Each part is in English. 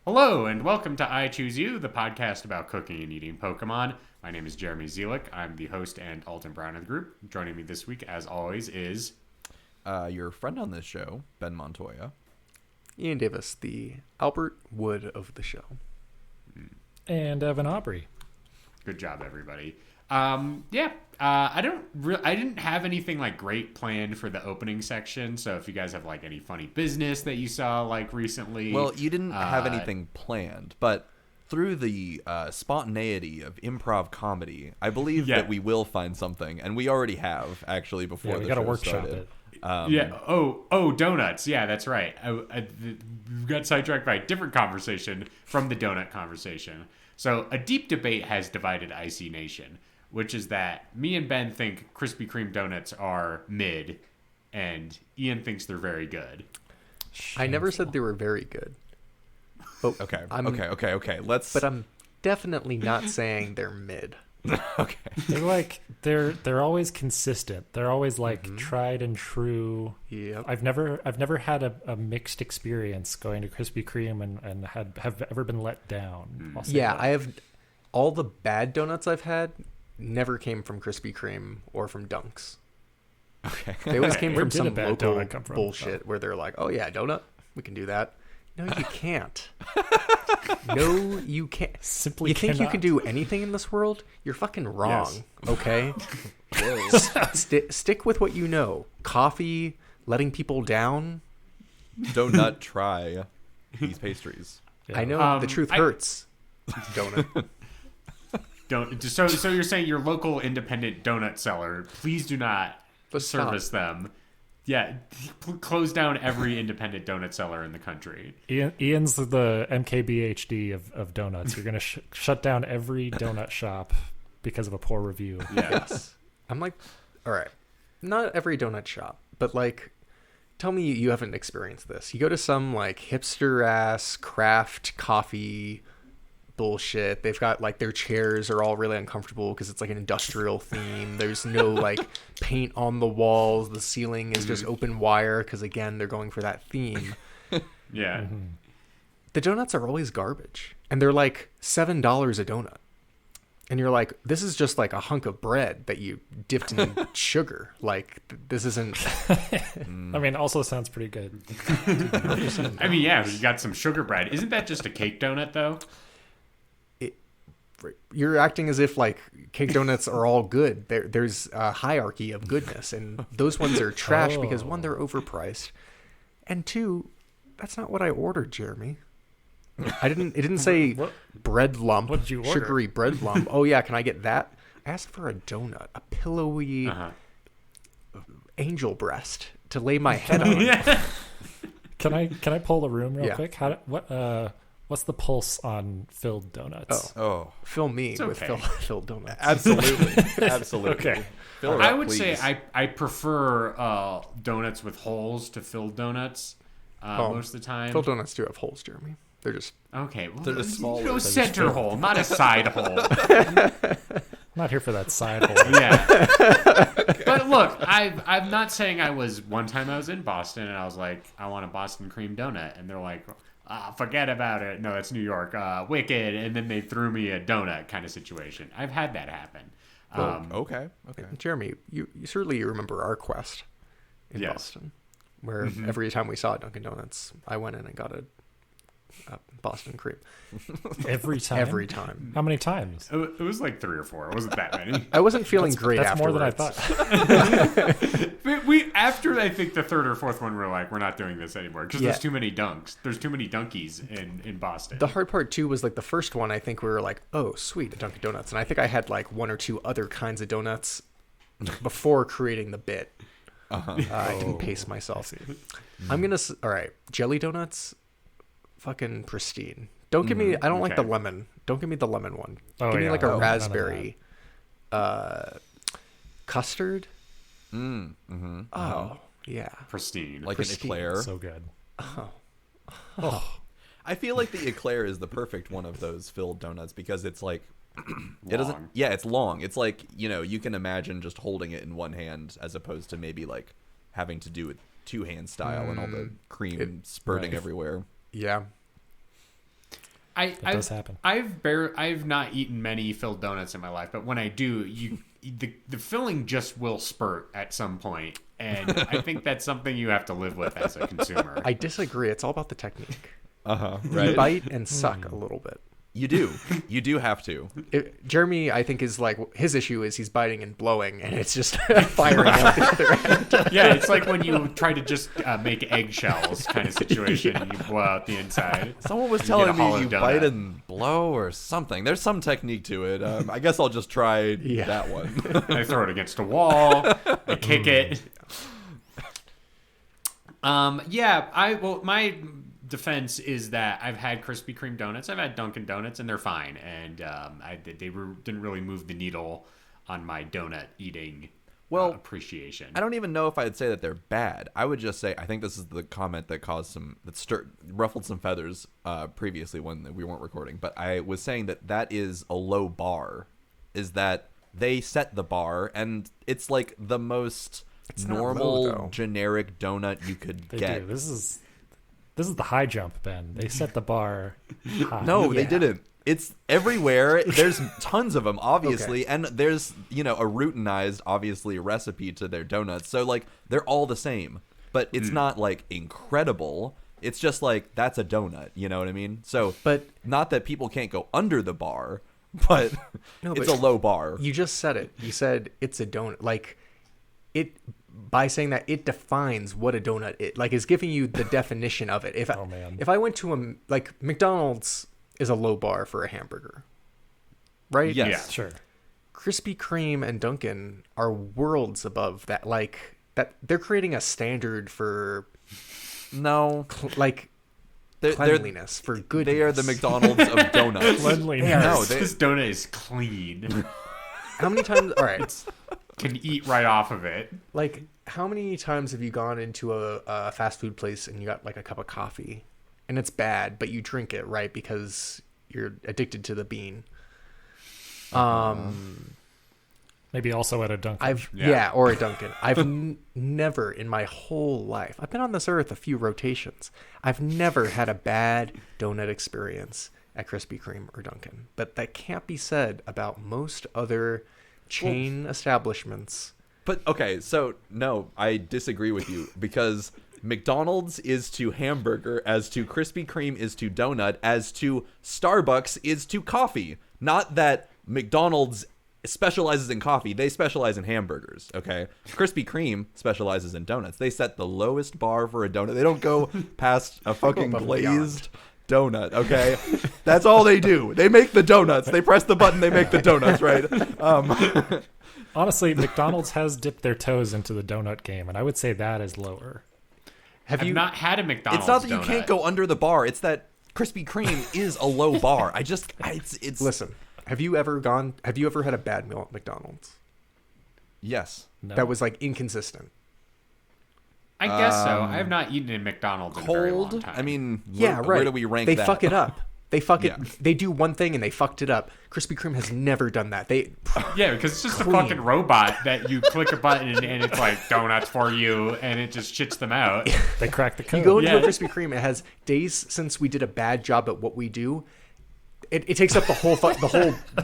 Hello, and welcome to I Choose You, the podcast about cooking and eating Pokemon. My name is Jeremy Zielik. I'm the host and Alton Brown of the group. Joining me this week, as always, is... your friend on this show, Ben Montoya. Ian Davis, the Albert Wood of the show. And Evan Aubrey. Good job, everybody. I didn't have anything like great planned for the opening section. So if you guys have like any funny business that you saw like recently, Well, you didn't have anything planned, but through the spontaneity of improv comedy, I believe that we will find something, and we already have actually before we the got to show workshop started. it. Donuts. Yeah, that's right. We got sidetracked by a different conversation from the donut conversation. So a deep debate has divided IC Nation, which is that me and Ben think Krispy Kreme donuts are mid, and Ian thinks they're very good. I never said they were very good. But Okay. But I'm definitely not saying they're mid. Okay. They're always consistent. They're always like tried and true. Yep. I've never had a mixed experience going to Krispy Kreme and have ever been let down. I'll say Yeah, that. I have all the bad donuts I've had never came from Krispy Kreme or from Dunks. Okay. They always came Where from did some a bad local donut come from? bullshit where they're like, "Oh yeah, donut, we can do that." No, you can't. No, you can't. Simply You think you cannot. can do anything in this world? You're fucking wrong. Yes. Okay. Stick with what you know. Coffee, letting people down. Donut try these pastries. Yeah. I know the truth hurts. Donut. So you're saying your local independent donut seller, please do not Let's service stop. them. Yeah, close down every independent donut seller in the country. Ian's the MKBHD of donuts. You're gonna shut down every donut shop because of a poor review. Yes. I'm like, all right, not every donut shop, but like, tell me you haven't experienced this. You go to some like hipster ass craft coffee bullshit. They've got like their chairs are all really uncomfortable because it's like an industrial theme. There's no like paint on the walls. The ceiling is just open wire because again they're going for that theme. Yeah. The donuts are always garbage, and they're like $7 a donut. And you're like, this is just like a hunk of bread that you dipped in sugar. Like, this isn't... I mean, also sounds pretty good. I mean, yeah, you got some sugar bread. Isn't that just a cake donut, though? You're acting as if, like, cake donuts are all good. There's a hierarchy of goodness, and those ones are trash because, one, they're overpriced, and two, that's not what I ordered, Jeremy. It didn't say bread lump, What'd you order? sugary bread lump. Oh, yeah, can I get that? I asked for a donut, a pillowy angel breast to lay my head on. Yeah. Can I pull the room real Yeah. quick? What's the pulse on filled donuts? Oh, Fill me with okay. filled donuts. absolutely. Absolutely. Okay. Fill her I up, would say please. I prefer donuts with holes to filled donuts most of the time. Filled donuts do have holes, Jeremy. They're just... Okay, well, They're just smaller no than center filled. hole, not a side hole. I'm not here for that side hole. Yeah. But look, I'm not saying one time I was in Boston and I was like, I want a Boston cream donut. And they're like, forget about it. No, it's New York. Wicked. And then they threw me a donut kind of situation. I've had that happen. Okay. Jeremy, you certainly remember our quest in Yes. Boston, where every time we saw Dunkin' Donuts, I went in and got a Boston cream. Every time. Every time. How many times? It was like 3 or 4. It wasn't that many. I wasn't feeling great That's more than I afterwards. thought. But after I think the 3rd or 4th one, we're like, we're not doing this anymore because there's too many dunks. There's too many donkeys in Boston. The hard part, too, was like the first one, I think we were like, oh, sweet, a Dunkin' Donuts. And I think I had like 1 or 2 other kinds of donuts before creating the bit. I didn't pace myself. I'm going to... All right. Jelly donuts, fucking pristine. Don't give me... I don't like the okay. lemon. Don't give me the lemon one. Oh, Give me yeah. like a Oh, none of raspberry custard. Oh, yeah. Pristine. Like Pristine. an eclair. So good. I feel like the eclair is the perfect one of those filled donuts because it's like it doesn't. Long. Yeah, it's long. It's like, you can imagine just holding it in one hand as opposed to maybe like having to do it two-hand style and all the cream spurting right. everywhere. Yeah. It does happen. I've not eaten many filled donuts in my life, but when I do, the filling just will spurt at some point, and I think that's something you have to live with as a consumer. I disagree. It's all about the technique. Right. You bite and suck a little bit. You do have to. Jeremy, I think, is like, his issue is he's biting and blowing, and it's just firing out the other end. Yeah, it's like when you try to just make eggshells kind of situation, and you blow out the inside. Someone was You telling get a me hollow you donut. bite and blow or something. There's some technique to it. I guess I'll just try that one. I throw it against a wall. I kick it. My defense is that I've had Krispy Kreme donuts. I've had Dunkin' Donuts, and they're fine. And didn't really move the needle on my donut eating appreciation. I don't even know if I'd say that they're bad. I would just say I think this is the comment that ruffled some feathers previously when we weren't recording. But I was saying that is a low bar. Is that they set the bar, and it's like the most normal generic donut you could get. This is the high jump, Ben. They set the bar high. No, they didn't. It's everywhere. There's tons of them, obviously, and there's a routinized, obviously, recipe to their donuts. So like they're all the same, but it's not like incredible. It's just like that's a donut. You know what I mean? So, but not that people can't go under the bar, but it's a low bar. You just said it. You said it's a donut. Like it. By saying that, it defines what a donut is. Like, is giving you the definition of it. If I went to McDonald's is a low bar for a hamburger, right? Yes. Yeah, sure. Krispy Kreme and Dunkin' are worlds above that. Like that, they're creating a standard for cleanliness, for goodness. They are the McDonald's of donuts. Cleanliness. This donut is clean. How many times? All right. Can eat right off of it. Like, how many times have you gone into a fast food place and you got like a cup of coffee and it's bad, but you drink it, right? Because you're addicted to the bean. Maybe also at a Dunkin'. Or a Dunkin'. I've never in my whole life, I've been on this earth a few rotations, I've never had a bad donut experience at Krispy Kreme or Dunkin'. But that can't be said about most other chain establishments. But okay, so no, I disagree with you, because McDonald's is to hamburger as to Krispy Kreme is to donut as to Starbucks is to coffee. Not that McDonald's specializes in coffee, they specialize in hamburgers, okay? Krispy Kreme specializes in donuts. They set the lowest bar for a donut. They don't go past a fucking glazed donut, okay? That's all they do. They make the donuts. They press the button, they make the donuts, right? Honestly, McDonald's has dipped their toes into the donut game, and I would say that is lower. Have you not had a McDonald's It's not that donut. you can't go under the bar. It's that Krispy Kreme is a low bar. It's Listen, have you ever had a bad meal at McDonald's? Yes. No. That was like inconsistent. I guess so. I have not eaten in McDonald's in a very long time. I mean, Yeah, where do we rank they that? fuck it up. They fuck it. They do one thing and they fucked it up. Krispy Kreme has never done that. Yeah, because it's just Clean. a fucking robot that you click a button and it's like donuts for you, and it just shits them out. They cracked the code. You go into a Krispy Kreme, it has days since we did a bad job at what we do. It takes up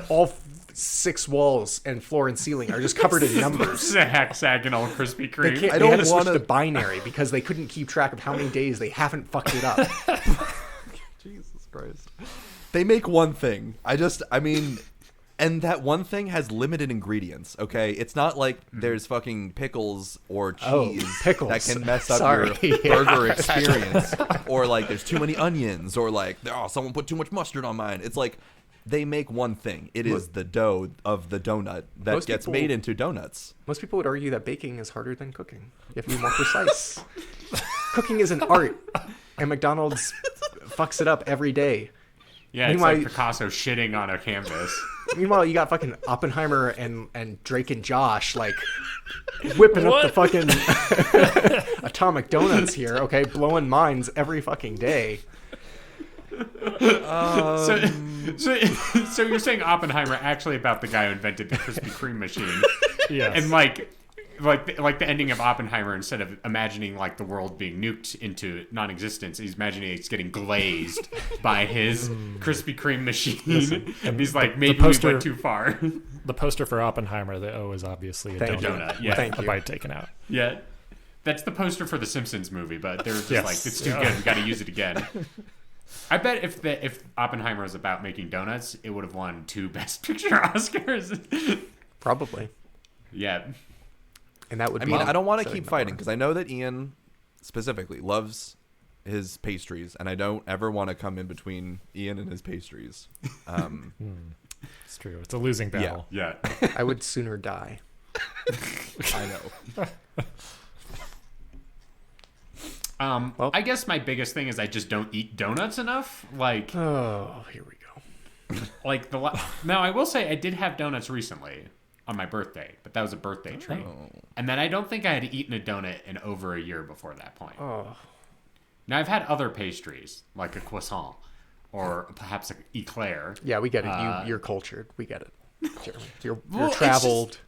all 6 walls and floor and ceiling are just covered in numbers. It's a hexagonal Krispy Kreme. They had to switch to binary because they couldn't keep track of how many days they haven't fucked it up. Jesus Christ. They make one thing. And that one thing has limited ingredients, okay? It's not like there's fucking pickles or cheese pickles. that can mess up your burger experience. Or like there's too many onions, or like, someone put too much mustard on mine. It's like they make one thing. It is the dough of the donut that gets made into donuts. Most people would argue that baking is harder than cooking. You have to be more precise. Cooking is an art, and McDonald's fucks it up every day. Yeah, it's like Picasso shitting on a canvas. Meanwhile, you got fucking Oppenheimer and Drake and Josh like whipping up the fucking atomic donuts here, okay? Blowing minds every fucking day. So you're saying Oppenheimer actually about the guy who invented the Krispy Kreme machine. Yes. And like like the ending of Oppenheimer. Instead of imagining like the world being nuked into non-existence, he's imagining it's getting glazed by his Krispy Kreme machine. And he's like, maybe we went too far. The poster for Oppenheimer, the O is obviously a donut. Yeah, Thank A you. bite taken out. yeah. That's the poster for the Simpsons movie, but they're just like, it's too good. We got to use it again. I bet if Oppenheimer was about making donuts, it would have won 2 Best Picture Oscars. Probably. Yeah. And that would I be. mean, I don't want to setting keep the fighting bar. because I know that Ian specifically loves his pastries, and I don't ever want to come in between Ian and his pastries. It's true. It's a losing battle. Yeah. I would sooner die. I know. Well- I guess my biggest thing is I just don't eat donuts enough. Like Oh, here we go. now I will say I did have donuts recently on my birthday, but that was a birthday treat. And then I don't think I had eaten a donut in over a year before that point. Oh, Now I've had other pastries like a croissant or perhaps an eclair. yeah, we get it. You're cultured. We get it, Jeremy. You're Well, it's traveled.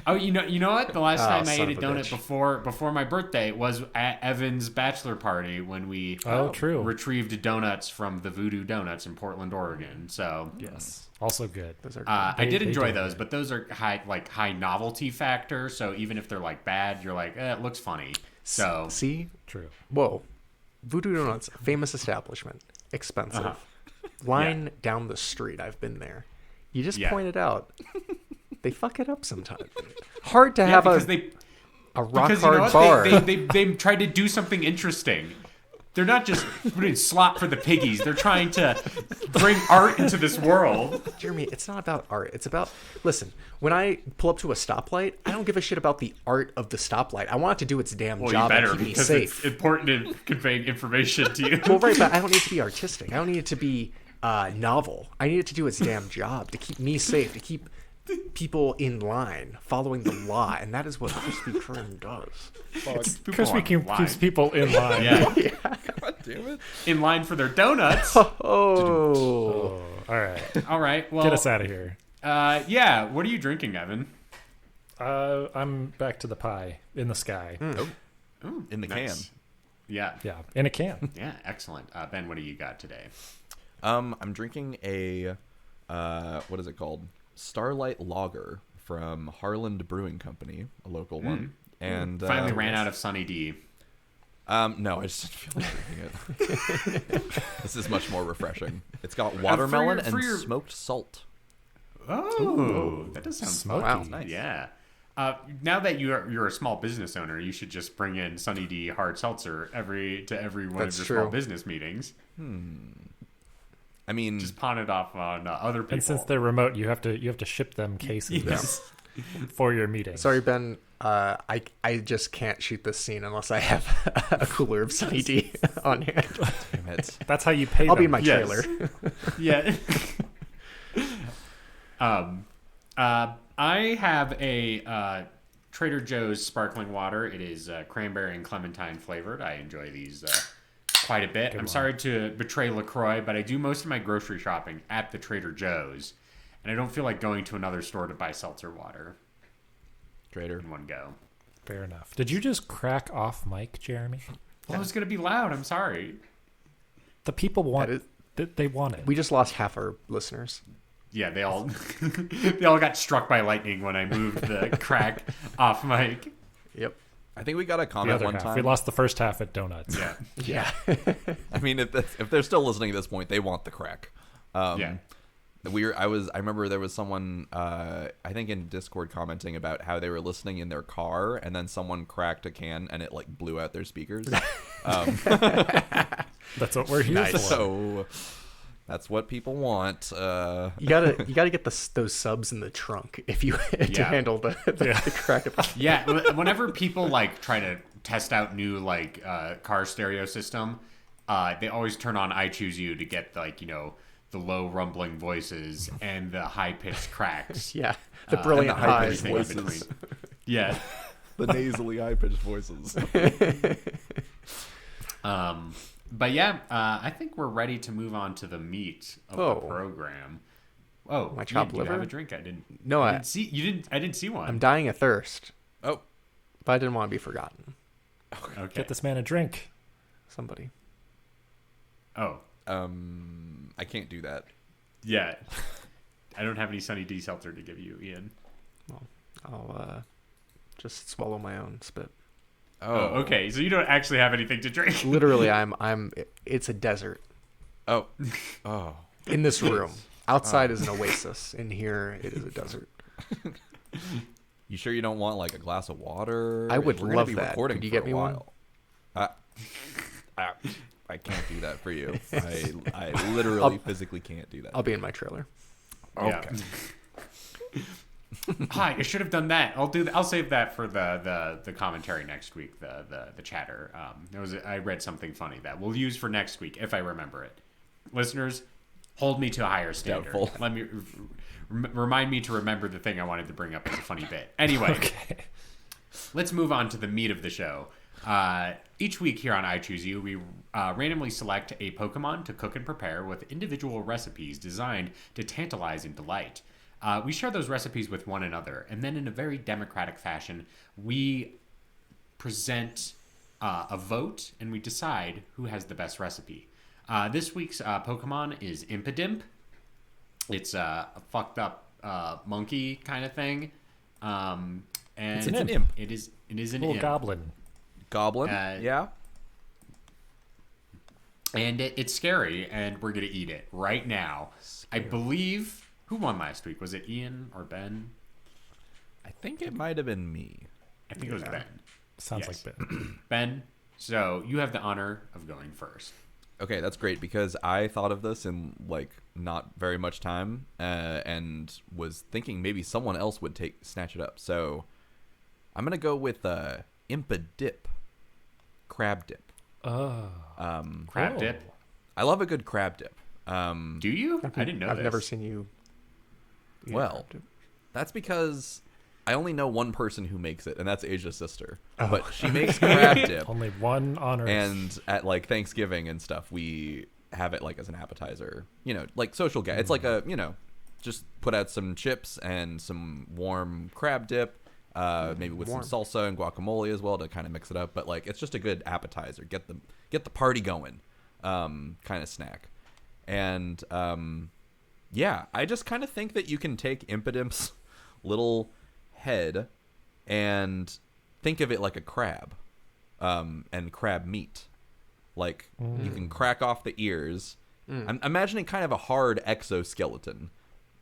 Oh, you know what? The last time I son ate a of a donut bitch. before my birthday was at Evan's bachelor party when we True. retrieved donuts from the Voodoo Donuts in Portland, Oregon. So Yes. Also good. Those are I did They enjoy do those, it. but those are high novelty factor. So even if they're like bad, you're like, it looks funny. So see. True. Whoa, Voodoo Donuts, famous establishment, expensive. Line down the street. I've been there. You just Yeah. pointed out they fuck it up sometimes. Hard to yeah, have because a rock because you know hard what? bar. They tried to do something interesting. They're not just putting slop for the piggies. They're trying to bring art into this world. Jeremy, it's not about art. It's about, listen, when I pull up to a stoplight, I don't give a shit about the art of the stoplight. I want it to do its damn Well, job you and better keep me because safe. it's important in conveying information to you. Well, right, but I don't need it to be artistic. I don't need it to be novel. I need it to do its damn job, to keep me safe, to keep people in line, following the law, and that is what Krispy Kreme does. Krispy Kreme keeps people in line. Yeah, God damn it. in line for their donuts. Oh, Oh, all right. All right, well, Get us out of here. yeah. What are you drinking, Evan? I'm back to the pie in the sky. Ooh, In the nice. Yeah, Yeah, in a can. yeah, excellent. Ben, what do you got today? I'm drinking a what is it called? Starlight Lager from Harland Brewing Company, a local one. And Finally ran out of Sunny D. No, I just didn't feel like drinking it. This is much more refreshing. It's got watermelon for and your- smoked salt. Oh, that does sound Smoky. Wow. Nice. Yeah. Now that you're a small business owner, you should just bring in Sunny D hard seltzer to every one That's of your small true. business meetings. I mean, Just pawn it off on other people. And since they're remote, you have to ship them cases Yes. for your meeting. sorry, Ben. I just can't shoot this scene unless I have a cooler of Sunny D on hand. damn it. That's how you pay I'll them. be in my Yes. trailer. Yeah. I have a Trader Joe's sparkling water. It is cranberry and clementine flavored. I enjoy these quite a bit. I'm sorry to betray LaCroix, but I do most of my grocery shopping at the Trader Joe's, and I don't feel like going to another store to buy seltzer water Trader. in one go. Fair enough. Did you just crack off Mike, Jeremy? Well, it's going to be loud. I'm sorry. The people want That is- they want it. We just lost half our listeners. Yeah, they all they all got struck by lightning when I moved the crack off mic. Yep. I think we got a the comment other one half. time. We lost the first half at donuts. Yeah. Yeah. I mean, if they're still listening at this point, they want the crack. Yeah. I remember there was someone I think in Discord commenting about how they were listening in their car and then someone cracked a can and it like blew out their speakers. That's what we're here for. So that's what people want. You gotta get those subs in the trunk if you to Yeah. handle the crack of the Yeah, whenever people like try to test out new like car stereo system, they always turn on "I Choose You" to get like the low rumbling voices and the high pitched cracks. yeah, the and brilliant the high-pitched highs. everything in voices. between. Yeah. The nasally high-pitched voices. But yeah, I think we're ready to move on to the meat of the program. Oh, My Ian, chopped do you have liver? a drink? I didn't. No, I I- didn't see. You didn't. I didn't see one. I'm dying of thirst, Oh, but I didn't want to be forgotten. Okay. Get this man a drink. Somebody. Oh, I can't do that. yeah. I don't have any Sunny D seltzer to give you, Ian. I'll just swallow my own spit. Oh, okay. So you don't actually have anything to drink. Literally, it's a desert Oh, oh. in this room. Outside is an oasis. In here, it is a desert. You sure you don't want like a glass of water? I would We're gonna love be that. recording Could you for get a me one? while. I can't do that for you. I literally physically can't do that. I'll be in my trailer. Okay. Yeah. Hi, I should have done that. I'll save that for the commentary next week. The chatter. I read something funny that we'll use for next week if I remember it. Listeners, hold me to a higher standard. Doubtful. Let me remind me to remember the thing I wanted to bring up as a funny bit. Anyway, Okay. let's move on to the meat of the show. Each week here on I Choose You, we randomly select a Pokemon to cook and prepare with individual recipes designed to tantalize and delight. We share those recipes with one another, and then in a very democratic fashion, we present a vote, and we decide who has the best recipe. This week's Pokemon is Impidimp. It's a fucked up monkey kind of thing. And It's an imp. It is an Little imp. goblin. Goblin. Yeah. And it's scary, and we're going to eat it right now. I believe... Who won last week? Was it Ian or Ben? I think it might have been me. I think it was Ben. Sounds Yes. like Ben. Ben, so you have the honor of going first. Okay, that's great because I thought of this in like not very much time, and was thinking maybe someone else would snatch it up. So I'm gonna go with Impidip, crab dip. Oh. Crab Oh. dip. I love a good crab dip. Do you? I didn't know I've this. never seen you. eat Well, crab dip. That's because I only know one person who makes it, and that's Asia's sister. Oh. But she makes crab dip, Only one on Earth. and at like Thanksgiving and stuff, we have it like as an appetizer. You know, like social get. It's like a just put out some chips and some warm crab dip, maybe with warm. some salsa and guacamole as well to kind of mix it up. But like, it's just a good appetizer. Get the party going, kind of snack. And yeah, I just kind of think that you can take Impidimp's little head and think of it like a crab, and crab meat. Like you can crack off the ears. I'm imagining kind of a hard exoskeleton.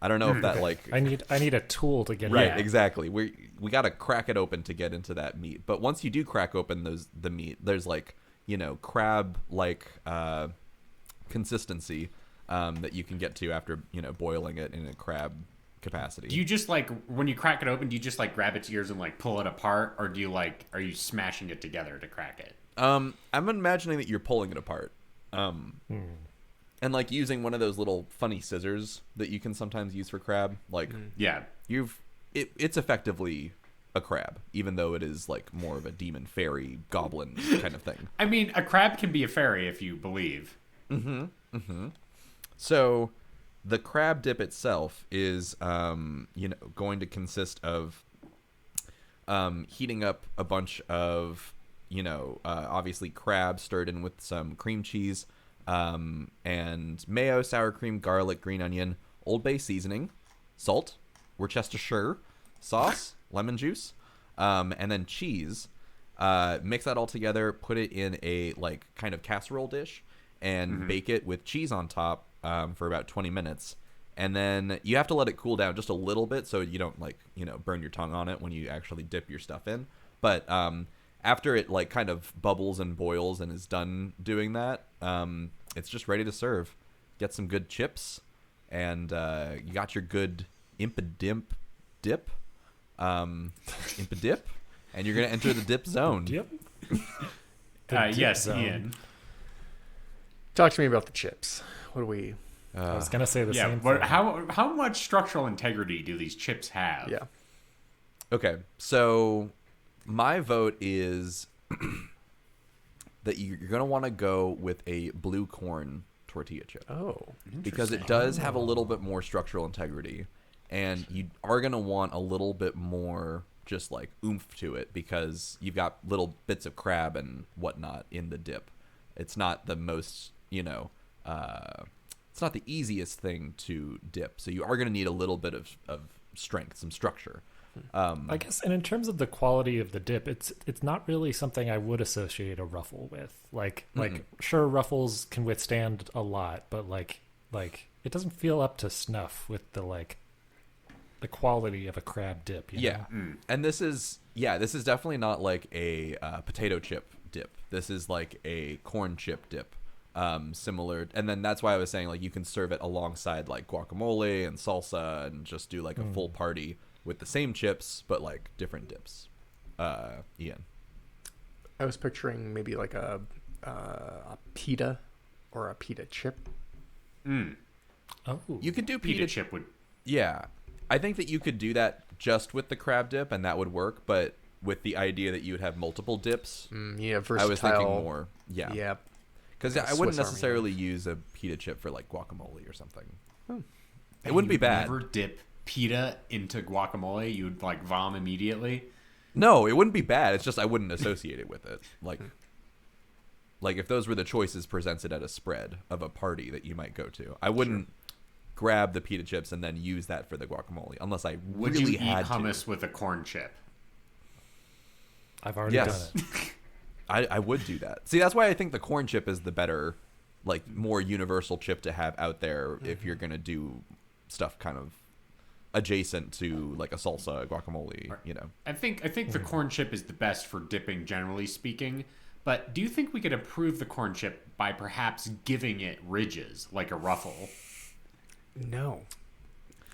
I don't know if that like I need a tool to get right, Yeah. exactly. We got to crack it open to get into that meat. But once you do crack open the meat, there's like crab like consistency that you can get to after boiling it in a crab capacity. Do you just like when you crack it open? Do you just like grab its ears and like pull it apart, or are you smashing it together to crack it? I'm imagining that you're pulling it apart, and like using one of those little funny scissors that you can sometimes use for crab. Like Yeah. it's effectively a crab, even though it is like more of a demon fairy goblin kind of thing. I mean, a crab can be a fairy if you believe. So the crab dip itself is going to consist of heating up a bunch of obviously crab stirred in with some cream cheese, and mayo, sour cream, garlic, green onion, Old Bay seasoning, salt, Worcestershire sauce, lemon juice, and then cheese. Mix that all together, put it in a like kind of casserole dish, and bake it with cheese on top for about 20 minutes. And then you have to let it cool down just a little bit so you don't like burn your tongue on it when you actually dip your stuff in. But after it like kind of bubbles and boils and is done doing that, it's just ready to serve. Get some good chips, and you got your good Impidimp dip, Impidip, and you're gonna enter the dip zone. Yep. Yes, zone. Ian. Talk to me about the chips. What do we? I was gonna say the Yeah. same thing. How much structural integrity do these chips have? Yeah. Okay, so my vote is that you're gonna want to go with a blue corn tortilla chip. Oh, Because it does have a little bit more structural integrity, and you are going to want a little bit more just like oomph to it because you've got little bits of crab and whatnot in the dip. It's not the most, it's not the easiest thing to dip, so you are going to need a little bit of strength, some structure. I guess, and in terms of the quality of the dip, it's not really something I would associate a ruffle with. Like sure, ruffles can withstand a lot, but like it doesn't feel up to snuff with the quality of a crab dip. You know? And this is definitely not like a potato chip dip. This is like a corn chip dip. Similar, and then that's why I was saying like you can serve it alongside like guacamole and salsa and just do like a full party with the same chips but like different dips. Ian, I was picturing maybe like a pita or a pita chip. Oh, you could do Pita chip would. Yeah, I think that you could do that just with the crab dip and that would work, but with the idea that you would have multiple dips, Versatile. I was thinking more. Yeah. Because Like I wouldn't Swiss Army necessarily use a pita chip for like guacamole or something. It And wouldn't be you'd bad. Never dip pita into guacamole. You'd like vom immediately. No, it wouldn't be bad. It's just I wouldn't associate it with it. Like if those were the choices presented at a spread of a party that you might go to, I wouldn't grab the pita chips and then use that for the guacamole unless I Would really you eat had hummus with a corn chip? I've already done it. I would do that. See, that's why I think the corn chip is the better, like more universal chip to have out there if you're gonna do stuff kind of adjacent to like a salsa, guacamole. I think the corn chip is the best for dipping, generally speaking. But do you think we could improve the corn chip by perhaps giving it ridges like a ruffle? No.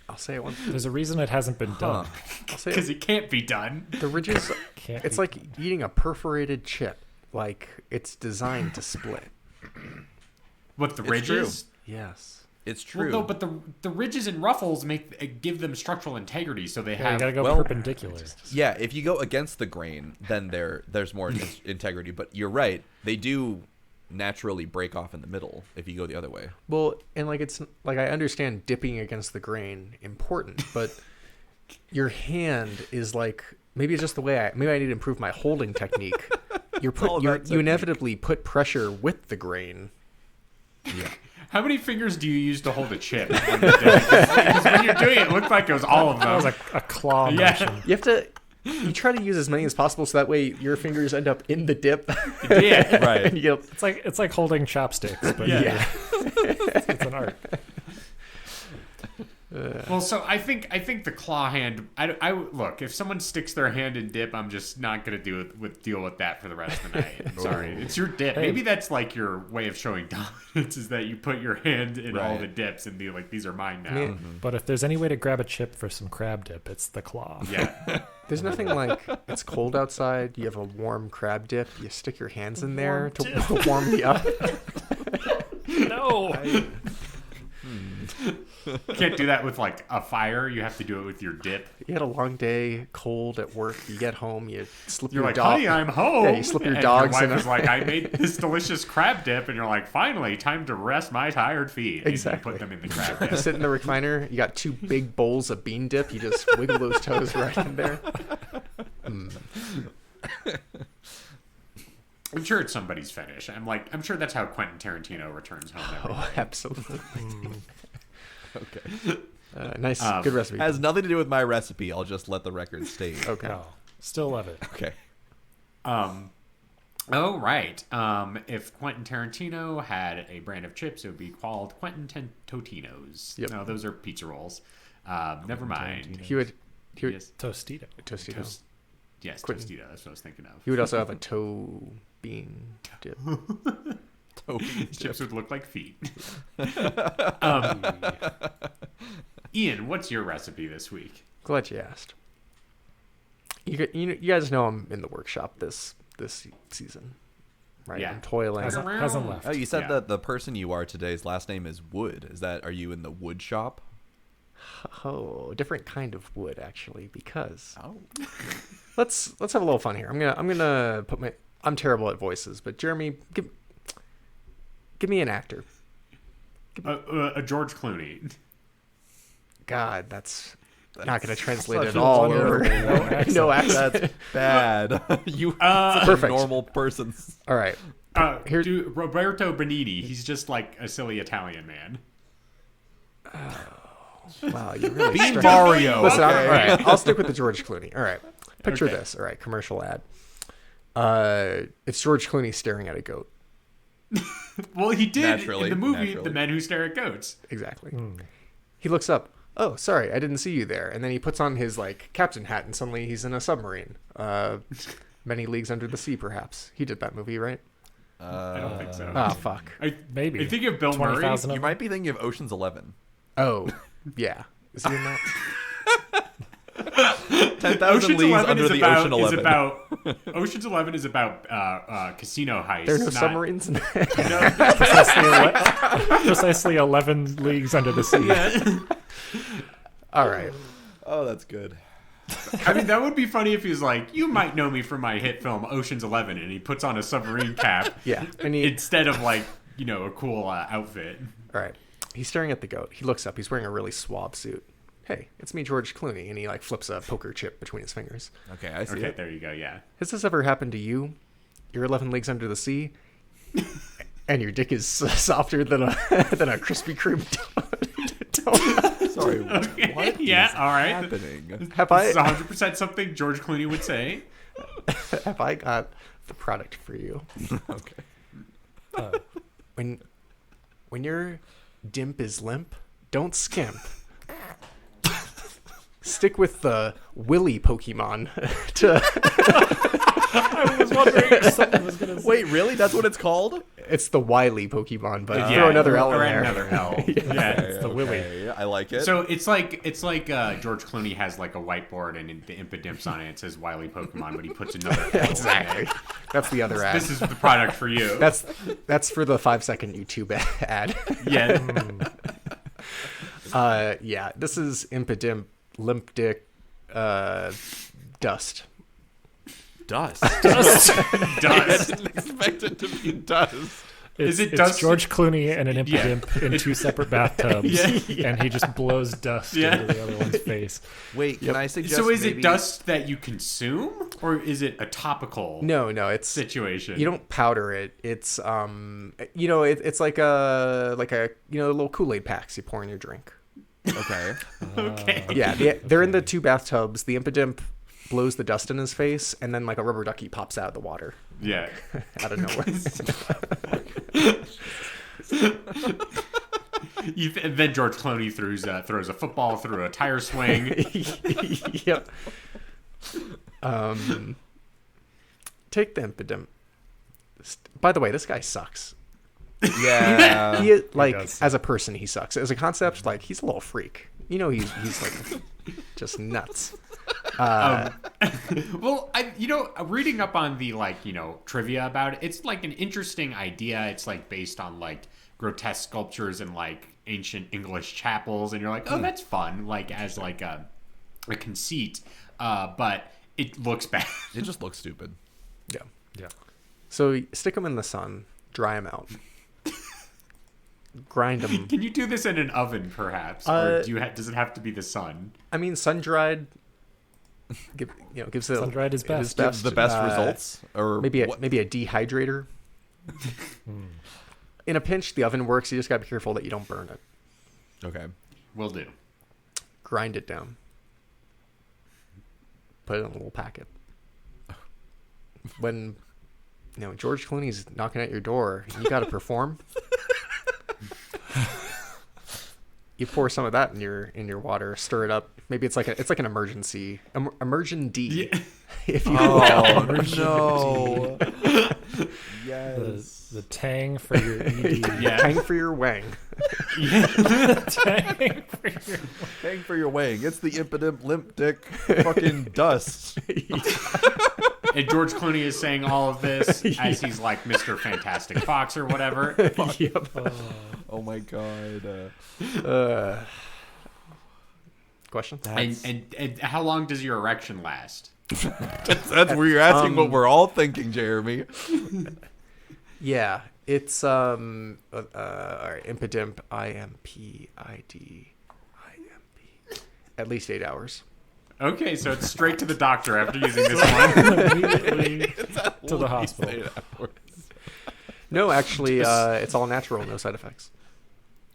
I'll say it once. There's a reason it hasn't been done. I'll say Because it can't be done. the ridges. Can't It's be- like eating a perforated chip. Like it's designed to split. What, the It's ridges? Yes. It's true. Well, no, but the ridges and ruffles give them structural integrity, so they Yeah, you have. gotta go well- perpendicular. Yeah, if you go against the grain, then there's more integrity. But you're right; they do naturally break off in the middle if you go the other way. Well, and like it's like I understand dipping against the grain important, but your hand is like maybe it's just the way I need to improve my holding technique. You inevitably put pressure with the grain. Yeah. How many fingers do you use to hold a chip? When you dip? Because when you're doing it, it looked like it was all of them. That was a claw Yeah. motion. You try to use as many as possible so that way your fingers end up in the dip. Yeah. Right. And you get, It's like holding chopsticks, but Yeah. it's an art. Well, so I think the claw hand. I look, if someone sticks their hand in dip, I'm just not gonna deal with that for the rest of the night. I'm sorry, it's your dip. Hey. Maybe that's like your way of showing dominance is that you put your hand in all Right. the dips and be like, these are mine now. Man. But if there's any way to grab a chip for some crab dip, it's the claw. Yeah. there's nothing like it's cold outside. You have a warm crab dip. You stick your hands in there to warm you up. No. You can't do that with like a fire. You have to do it with your dip. You had a long day, cold at work. You get home, you slip You're your like, dog. honey, I'm home. Yeah, you slip your and dogs Your in wife a- is like, I made this delicious crab dip, and you're like, finally, time to rest my tired feet. And Exactly. you put them in the crab dip. You sit in the recliner. You got two big bowls of bean dip. You just wiggle those toes right in there. I'm sure it's somebody's fetish. I'm sure that's how Quentin Tarantino returns home every Oh, absolutely. Okay. Nice, good recipe. Has nothing to do with my recipe. I'll just let the record state. Okay. No. Still love it. Okay. Oh, right. If Quentin Tarantino had a brand of chips, it would be called Quentin Totinos. Yep. No, those are pizza rolls. Never mind. He would Yes, Tostito. Tostito. yes, Quentin. Tostito. That's what I was thinking of. He would also have a toe bean dip. His chips would look like feet. Ian, what's your recipe this week? Glad you asked. You guys know I'm in the workshop this season, right? Yeah. I'm toiling. Hasn't left. Oh, you said Yeah. that the person you are today's last name is Wood. Are you in the wood shop? Oh, different kind of wood actually. Because Oh. let's have a little fun here. I'm gonna put I'm terrible at voices, but Jeremy, give me an actor. A George Clooney. God, that's not going to translate Such at a all. wonderful Over. No accent. That's bad. You Perfect. normal person. All right. Here- Dude, Roberto Benigni. He's just like a silly Italian man. Wow, you really Bean stretched- Mario. Listen, Okay. all right, I'll stick with the George Clooney. All right, picture Okay. this. All right, commercial ad. It's George Clooney staring at a goat. Well, he did Naturally, in the movie naturally. The Men Who Stare at Goats. Exactly. He looks up. Oh, sorry, I didn't see you there. And then he puts on his like captain hat, and suddenly he's in a submarine. Many Leagues Under the Sea, perhaps. He did that movie, right? I don't think so. Oh, fuck. Maybe. I think of Bill Murray. 20,000 You of might be thinking of Ocean's 11. Oh, yeah. Is he in that? 10,000 Ocean's Leagues 11 Under is the about, Ocean 11. is about Ocean's 11 is about casino heists. There's no not- submarines in that. precisely 11 leagues under the sea. All right. Oh, that's good. I mean, that would be funny if he was like, "You might know me from my hit film Ocean's 11," and he puts on a submarine cap. Yeah. And he, Instead of like, a cool outfit. all right. He's staring at the goat. He looks up. He's wearing a really suave suit. Hey, it's me, George Clooney. And he like flips a poker chip between his fingers. Okay, I see Okay, it. there you go. Yeah. Has this ever happened to you? You're 11 leagues under the sea, and your dick is softer than a Krispy Kreme donut. Sorry, Okay. what Yeah. is All right. happening? Have This is I 100% something George Clooney would say. have I got the product for you? Okay. When your dimp is limp, don't skimp. Stick with the Willy Pokemon to I was wondering if someone was going to Wait, really? That's what it's called? it's the wily Pokemon, but Yeah, throw another L in or there. another L. Yeah. It's the Willy. Okay, I like it. So it's like George Clooney has like a whiteboard and the Impidimps on it. It says Wily Pokemon, but he puts another L Exactly. in it. That's the other ad. This is the product for you. That's for the 5-second YouTube ad. Yeah. Yeah, this is Impidimp Limp Dick Dust. dust. Dust. Didn't expect it to be dust. Is it it's dust? George Clooney and an Impidimp in two separate bathtubs, and he just blows dust into the other one's face. Wait, can I suggest So is maybe... it dust that you consume, or is it a topical No, it's situation? you don't powder it. It's it's like a little Kool-Aid packs you pour in your drink. Okay. Okay. Yeah, they're in the two bathtubs. The Impidimp blows the dust in his face, and then like a rubber ducky pops out of the water Yeah. out of nowhere. And then George Clooney throws a football through a tire swing. Yep. Take the Impidimp. By the way, this guy sucks. Yeah. He like does. as a person, he sucks. As a concept, like he's a little freak. He's like just nuts. Well, reading up on the trivia about it, it's like an interesting idea. It's like based on like grotesque sculptures in like ancient English chapels, and you're like, oh, that's fun, like as like a conceit. But it looks bad. It just looks stupid. Yeah. Yeah. So stick them in the sun, dry them out, grind them. Can you do this in an oven, perhaps, or does it have to be the sun? I mean, sun dried. Gives it Sun-dried is best. Gives the best results, or Maybe what? a dehydrator. In a pinch, the oven works. You just gotta be careful that you don't burn it. Okay. Will do. Grind it down. Put it in a little packet. When George Clooney's knocking at your door, you gotta perform. You pour some of that in your water, stir it up. Maybe it's like an emergency immersion D. Yeah. If you Oh no. Yes. The tang for your ED. Yeah. hang for your wang. Tang for your... Hang for your wang. It's the Impidimp Limp Dick fucking dust. And George Clooney is saying all of this as he's like Mr. Fantastic Fox or whatever. Yep. Oh my god. Question? And how long does your erection last? That's where you're asking what we're all thinking, Jeremy. Yeah, It's all right. Impidimp, IMPIDIMP. At least 8 hours. Okay, so it's straight to the doctor after using this one. Immediately to the hospital. No, actually, it's all natural, no side effects.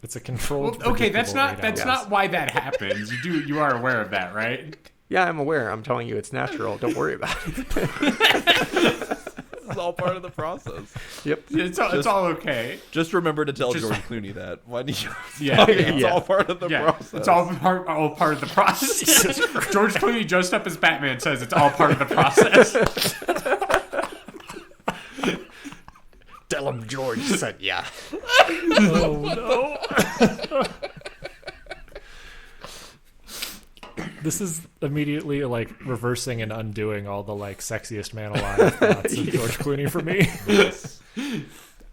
It's a controlled. Well, okay, that's predictable not why that happens. You are aware of that, right? Yeah, I'm aware. I'm telling you, it's natural. Don't worry about it. It's all part of the process. Yep. It's all okay. Just remember to tell George Clooney that when you Yeah, it's all part of the yeah. process. It's all part of the process. George Clooney dressed up as Batman says it's all part of the process. Tell him George said yeah. Oh no. This is immediately like reversing and undoing all the like sexiest man alive thoughts of George Clooney for me.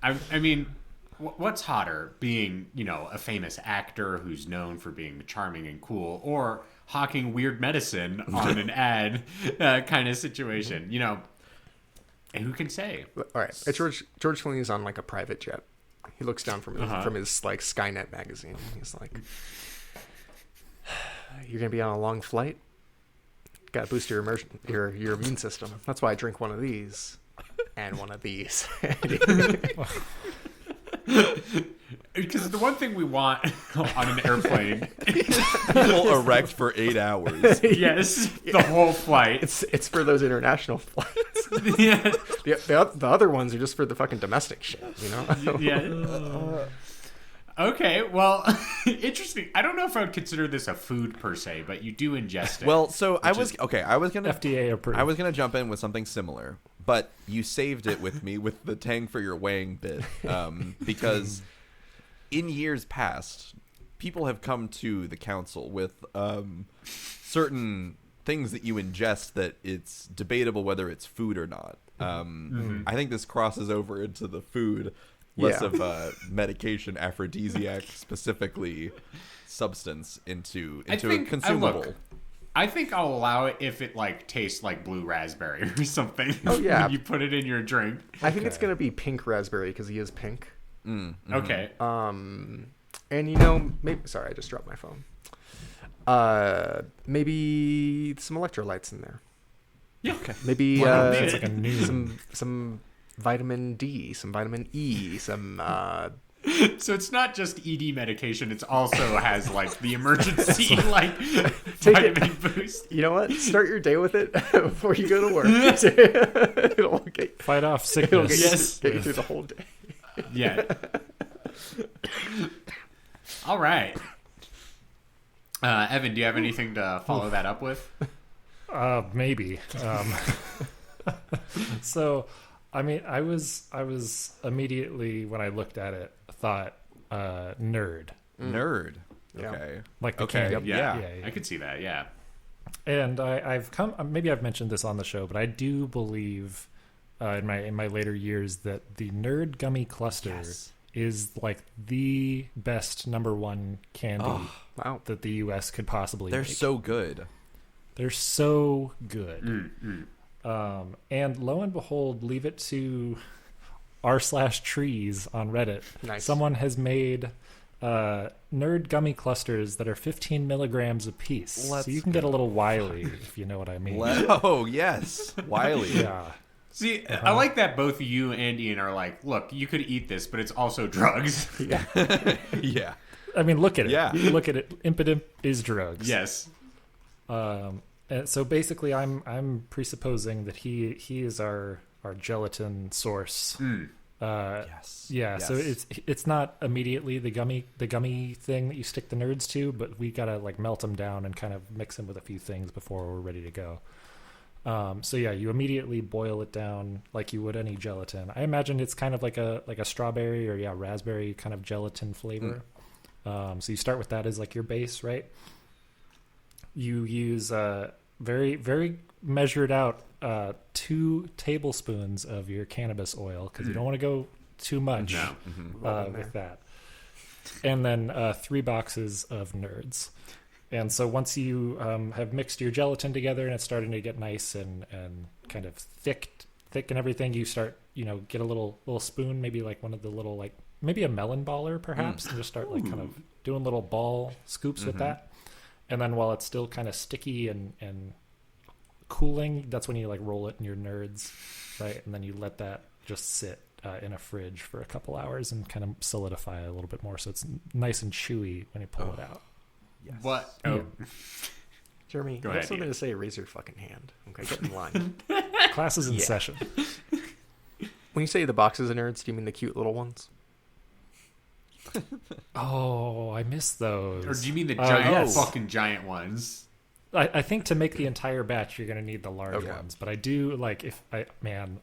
I mean, what's hotter, being, a famous actor who's known for being charming and cool, or hawking weird medicine on an ad kind of situation? Who can say? All right. George Clooney's on like a private jet. He looks down from his like Skynet magazine. He's like, "You're gonna be on a long flight. Got to boost your immune system. That's why I drink one of these and one of these." Because the one thing we want on an airplane, People erect for 8 hours. yes, the whole flight. It's for those international flights. Yeah. The other ones are just for the fucking domestic shit, Yeah. Okay, well, interesting. I don't know if I would consider this a food per se, but you do ingest it. Well, so I was gonna FDA approved. I was gonna jump in with something similar, but you saved it with me with the tang for your weighing bit, because in years past, people have come to the council with certain things that you ingest that it's debatable whether it's food or not. I think this crosses over into the food. Less of a medication, aphrodisiac, specifically substance into a consumable. I think I'll allow it if it tastes like blue raspberry or something. Oh yeah, when you put it in your drink. I think it's gonna be pink raspberry because he is pink. Okay. And maybe sorry, I just dropped my phone. Maybe some electrolytes in there. Yeah. Okay. Maybe it's like a new some vitamin D, some vitamin E, some So it's not just ED medication, it also has the emergency vitamin boost. You know what? Start your day with it before you go to work. It'll fight off sickness. Get you through the whole day. Yeah. All right. Evan, do you have anything to follow that up with? Maybe. So, I mean, I was immediately, when I looked at it, thought nerd. Nerd. Yeah. Okay. Like the Okay. candy. Yeah. I could see that. Yeah. And I've mentioned this on the show, but I do believe in my later years that the Nerd Gummy Cluster is like the best #1 candy that the U.S. could possibly They're make. so good. They're so good. And lo and behold, leave it to r/trees on Reddit. Nice. Someone has made Nerd Gummy Clusters that are 15 milligrams a piece. So you can get a little wily, if you know what I mean. Oh, yes. Wily. Yeah. See, I like that both you and Ian are like, look, you could eat this, but it's also drugs. Yeah. Yeah. I mean, look at it. Yeah. You look at it. Impidimp is drugs. Yes. And so basically, I'm presupposing that he is our gelatin source. Yes. Yeah. Yes. So it's not immediately the gummy thing that you stick the nerds to, but we gotta melt them down and kind of mix them with a few things before we're ready to go. So yeah, you immediately boil it down like you would any gelatin. I imagine it's kind of like a strawberry or raspberry kind of gelatin flavor. So you start with that as your base, right? You use very, very measured out 2 tablespoons of your cannabis oil because you don't want to go too much with that. And then 3 boxes of nerds. And so once you have mixed your gelatin together and it's starting to get nice and kind of thick thick and everything, you start, get a little spoon, maybe like one of the little, like maybe a melon baller perhaps, and just start like kind of doing little ball scoops with that. And then while it's still kind of sticky and cooling, that's when you like roll it in your nerds, right? And then you let that just sit in a fridge for a couple hours and kind of solidify a little bit more, so it's nice and chewy when you pull it out. Yes. What? Yeah. Oh, Jeremy, Go you ahead, have something Ian. to say? Raise your fucking hand. Okay, get in line. Class is in Yeah. session. When you say the boxes of nerds, do you mean the cute little ones? Oh, I miss those. or do you mean the giant, yes. fucking giant ones? I think to make the entire batch, you're gonna need the large Okay. ones. But I do like I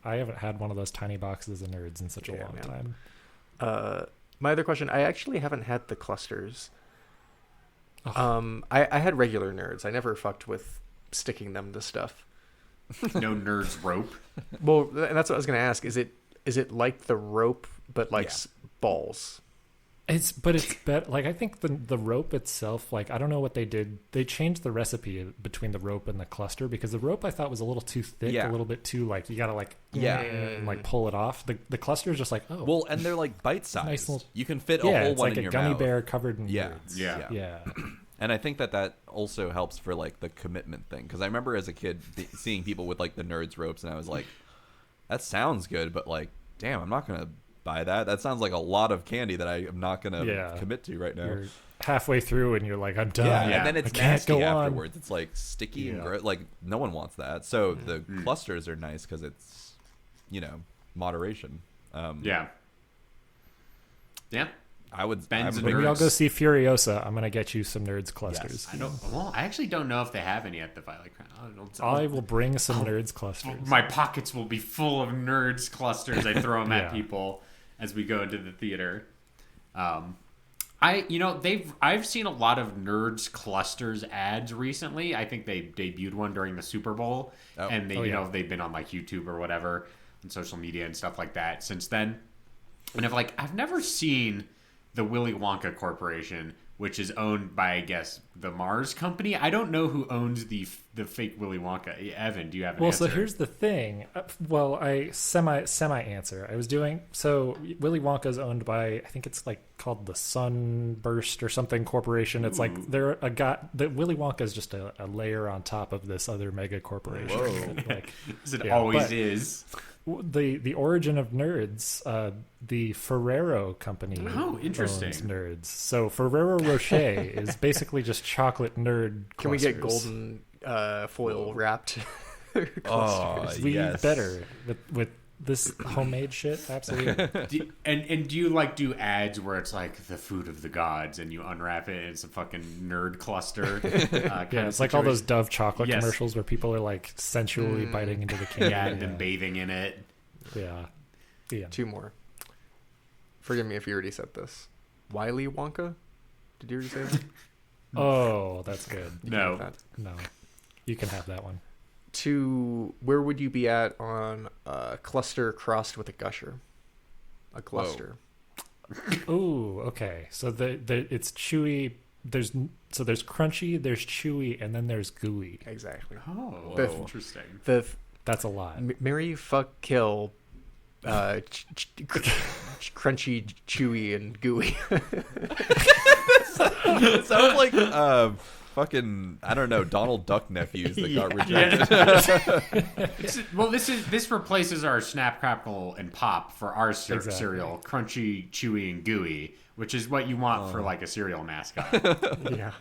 haven't had one of those tiny boxes of nerds in such a Yeah, long man. time. My other question, I actually haven't had the clusters. Oh. I had regular nerds. I never fucked with sticking them to stuff. No nerds rope. Well, and that's what I was gonna ask. Is it like the rope, but like balls? It's better. Like I think the rope itself, like I don't know what they did. They changed the recipe between the rope and the cluster, because the rope I thought was a little too thick, Yeah. a little bit too like you gotta like Yeah. like pull it off. The cluster is just like Well, and they're like bite sized. Nice little- You can fit a yeah, whole it's one like in a your gummy mouth. bear covered in Yeah. nerds. Yeah. Yeah. And I think that also helps for like the commitment thing, because I remember as a kid seeing people with like the nerds ropes, and I was like, that sounds good, but like, damn, I'm not gonna buy that. That sounds like a lot of candy that I am not gonna commit to right now. You're halfway through and you're like, I'm done. Yeah, Yeah. and then I it's can't nasty go on. afterwards. It's like sticky and Yeah. gross. Like no one wants that. So the clusters are nice because it's, moderation. Yeah. Yeah. I would. Ben's I'm a and big- When we all Nerds. go see Furiosa, I'm gonna get you some nerds clusters. I actually don't know if they have any at the Violet Crown. I will bring some nerds clusters. My pockets will be full of nerds clusters. I throw them Yeah. at people as we go into the theater. I've seen a lot of nerds clusters ads recently. I think they debuted one during the Super Bowl, and they've been on like YouTube or whatever, and social media and stuff like that since then. And I've never seen the Willy Wonka Corporation, which is owned by, I guess, the Mars Company. I don't know who owns the fake Willy Wonka. Evan, do you have an answer? So here's the thing. I semi answer. I was doing Willy Wonka is owned by, I think it's like called the Sunburst or something corporation. It's like they're a guy. The Willy Wonka is just a layer on top of this other mega corporation. Whoa. Like, As it yeah, always but- is. the origin of nerds, the Ferrero company Oh, interesting. owns nerds. So Ferrero Rocher is basically just chocolate nerd. Can we get clusters. golden foil wrapped? Oh, We yes. better with this homemade shit. Absolutely. And do you do ads where it's like the food of the gods, and you unwrap it and it's a fucking nerd cluster? Yeah, it's like all those Dove chocolate Yes. commercials where people are like sensually biting into the candy. Yeah, and then bathing in it. Yeah. Yeah. Two more. Forgive me if you already said this. Wily Wonka? Did you already say that? Oh, that's good. You No. can have that. No, you can have that one. Where would you be at on a cluster crossed with a gusher? A cluster. Ooh, okay. So it's chewy. There's crunchy, there's chewy, and then there's gooey. Exactly. Oh, The- interesting. That's a lot. Marry, fuck, kill, crunchy, chewy, and gooey. It sounds like fucking, I don't know, Donald Duck nephews that got rejected. This replaces our Snap, Crackle, and Pop for our Exactly. cereal, crunchy, chewy, and gooey, which is what you want for like a cereal mascot. Yeah.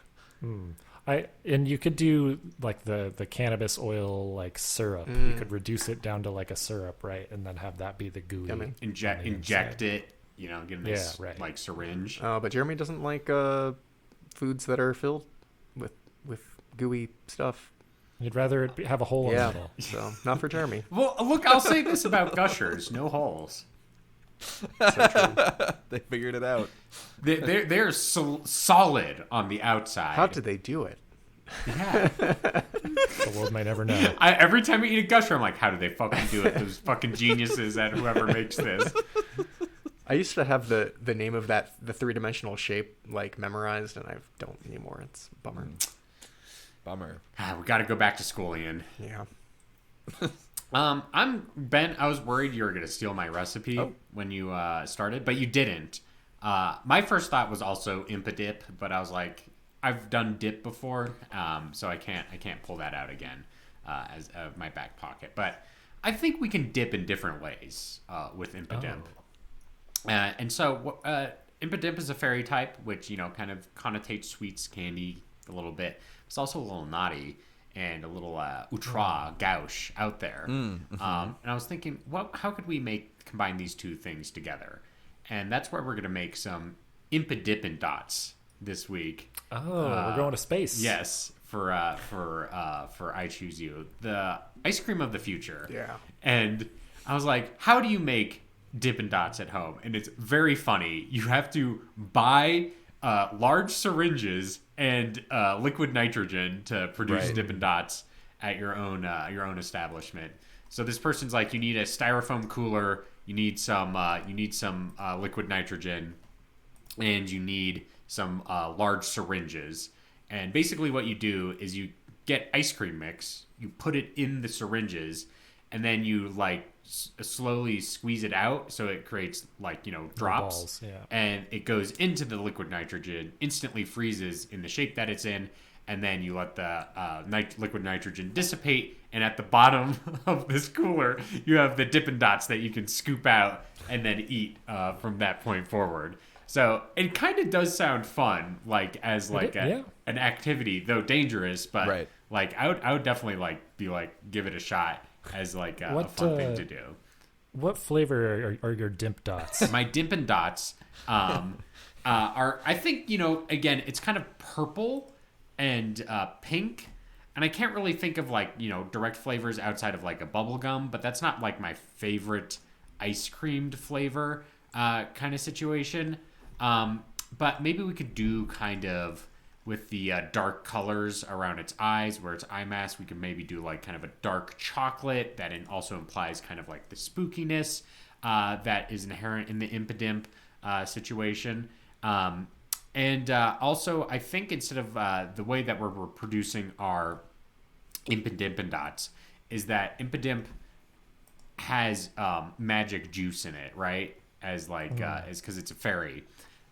And you could do like the cannabis oil like syrup. You could reduce it down to like a syrup, right? And then have that be the gooey. Yummy. Inject it, get a nice like syringe. But Jeremy doesn't like foods that are filled with gooey stuff. You'd rather have a hole in the Yeah. middle. So not for Jeremy. Well, look, I'll say this about Gushers: no holes. They figured it out. They're solid on the outside. How did they do it? Yeah. The world may never know. Every time I eat a Gusher, I'm like, how do they fucking do it? Those fucking geniuses at whoever makes this. I used to have the name of the three-dimensional shape like memorized, and I don't anymore. It's a bummer. Bummer. We got to go back to school, Ian. Yeah. I'm Ben. I was worried you were gonna steal my recipe when you started, but you didn't. My first thought was also Impidimp, but I was like, I've done dip before, so I can't pull that out again as my back pocket. But I think we can dip in different ways with Impidimp. And so Impidimp is a fairy type, which kind of connotates sweets, candy a little bit. It's also a little naughty and a little gauche out there. And I was thinking, how could we combine these two things together? And that's where we're going to make some Impidimp dots this week. We're going to space. Yes, for I Choose You, the ice cream of the future. Yeah. And I was like, how do you make Dippin' Dots at home? And it's very funny. You have to buy large syringes and liquid nitrogen to produce Dippin' Dots at your own establishment. So this person's like, you need a styrofoam cooler, you need some liquid nitrogen, and you need some large syringes. And basically what you do is you get ice cream mix, you put it in the syringes, and then you slowly squeeze it out so it creates drops. Balls, yeah. And it goes into the liquid nitrogen, instantly freezes in the shape that it's in, and then you let the liquid nitrogen dissipate, and at the bottom of this cooler you have the Dippin' Dots that you can scoop out and then eat from that point forward. So it kind of does sound fun, an activity, though dangerous. But I would definitely give it a shot as a fun thing to do. What flavor are your Dimp Dots? My Dippin' Dots are, I think, again, it's kind of purple and pink. And I can't really think of direct flavors outside of a bubble gum, but that's not my favorite ice creamed flavor kind of situation. But maybe we could do kind of with the dark colors around its eyes, where its eye mask, we could maybe do kind of a dark chocolate that also implies kind of the spookiness that is inherent in the Impidimp situation. And also, I think instead of the way that we're producing our Impidimp dots is that Impidimp has magic juice in it, right? As because it's a fairy.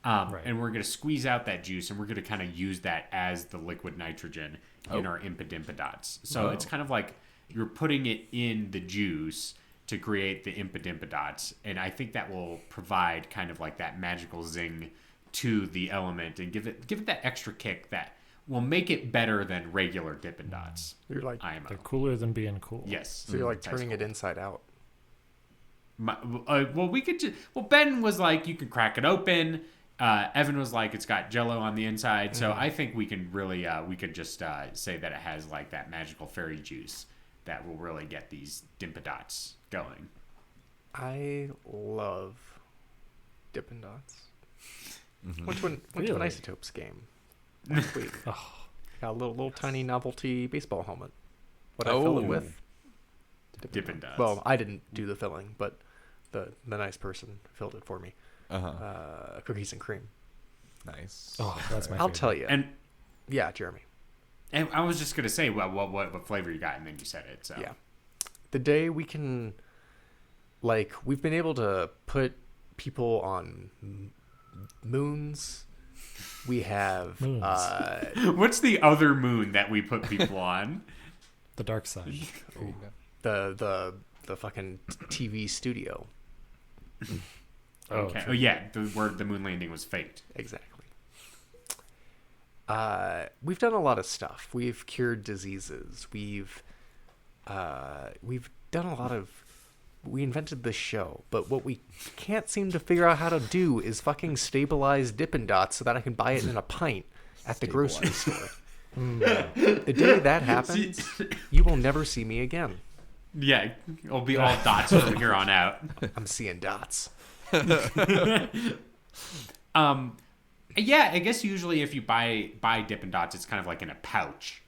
And we're going to squeeze out that juice, and we're going to kind of use that as the liquid nitrogen in our Impidimp dots. So it's kind of like you're putting it in the juice to create the Impidimp dots, and I think that will provide kind of that magical zing to the element and give it that extra kick that will make it better than regular Dippin' Dots. You're they're cooler than being cool. Yes. So you're turning it inside out. Ben was like, you can crack it open. Evan was like, it's got Jello on the inside. So I think we can really, we could just say that it has that magical fairy juice that will really get these Dippin' Dots going. I love Dippin' Dots. Mm-hmm. Went to an Isotopes game last week. Got a little tiny novelty baseball helmet. What I filled it with? Dippin' Dots. Well, I didn't do the filling, but the nice person filled it for me. Cookies and cream. Nice. Oh, that's my I'll favorite. tell you. And yeah, Jeremy. And I was just gonna say, well, what flavor you got, and then you said it. So yeah, the day we can, we've been able to put people on moons. We have what's the other moon that we put people on? The dark side. The fucking TV studio. Okay. Oh yeah, the moon landing was faked. Exactly. We've done a lot of stuff. We've cured diseases. We've done a lot of. We invented this show, but what we can't seem to figure out how to do is fucking stabilize Dippin' Dots so that I can buy it in a pint at the grocery store. The day that happens, you will never see me again. Yeah, it'll be all dots from here on out. I'm seeing dots. Yeah, I guess usually if you buy Dippin' Dots, it's kind of in a pouch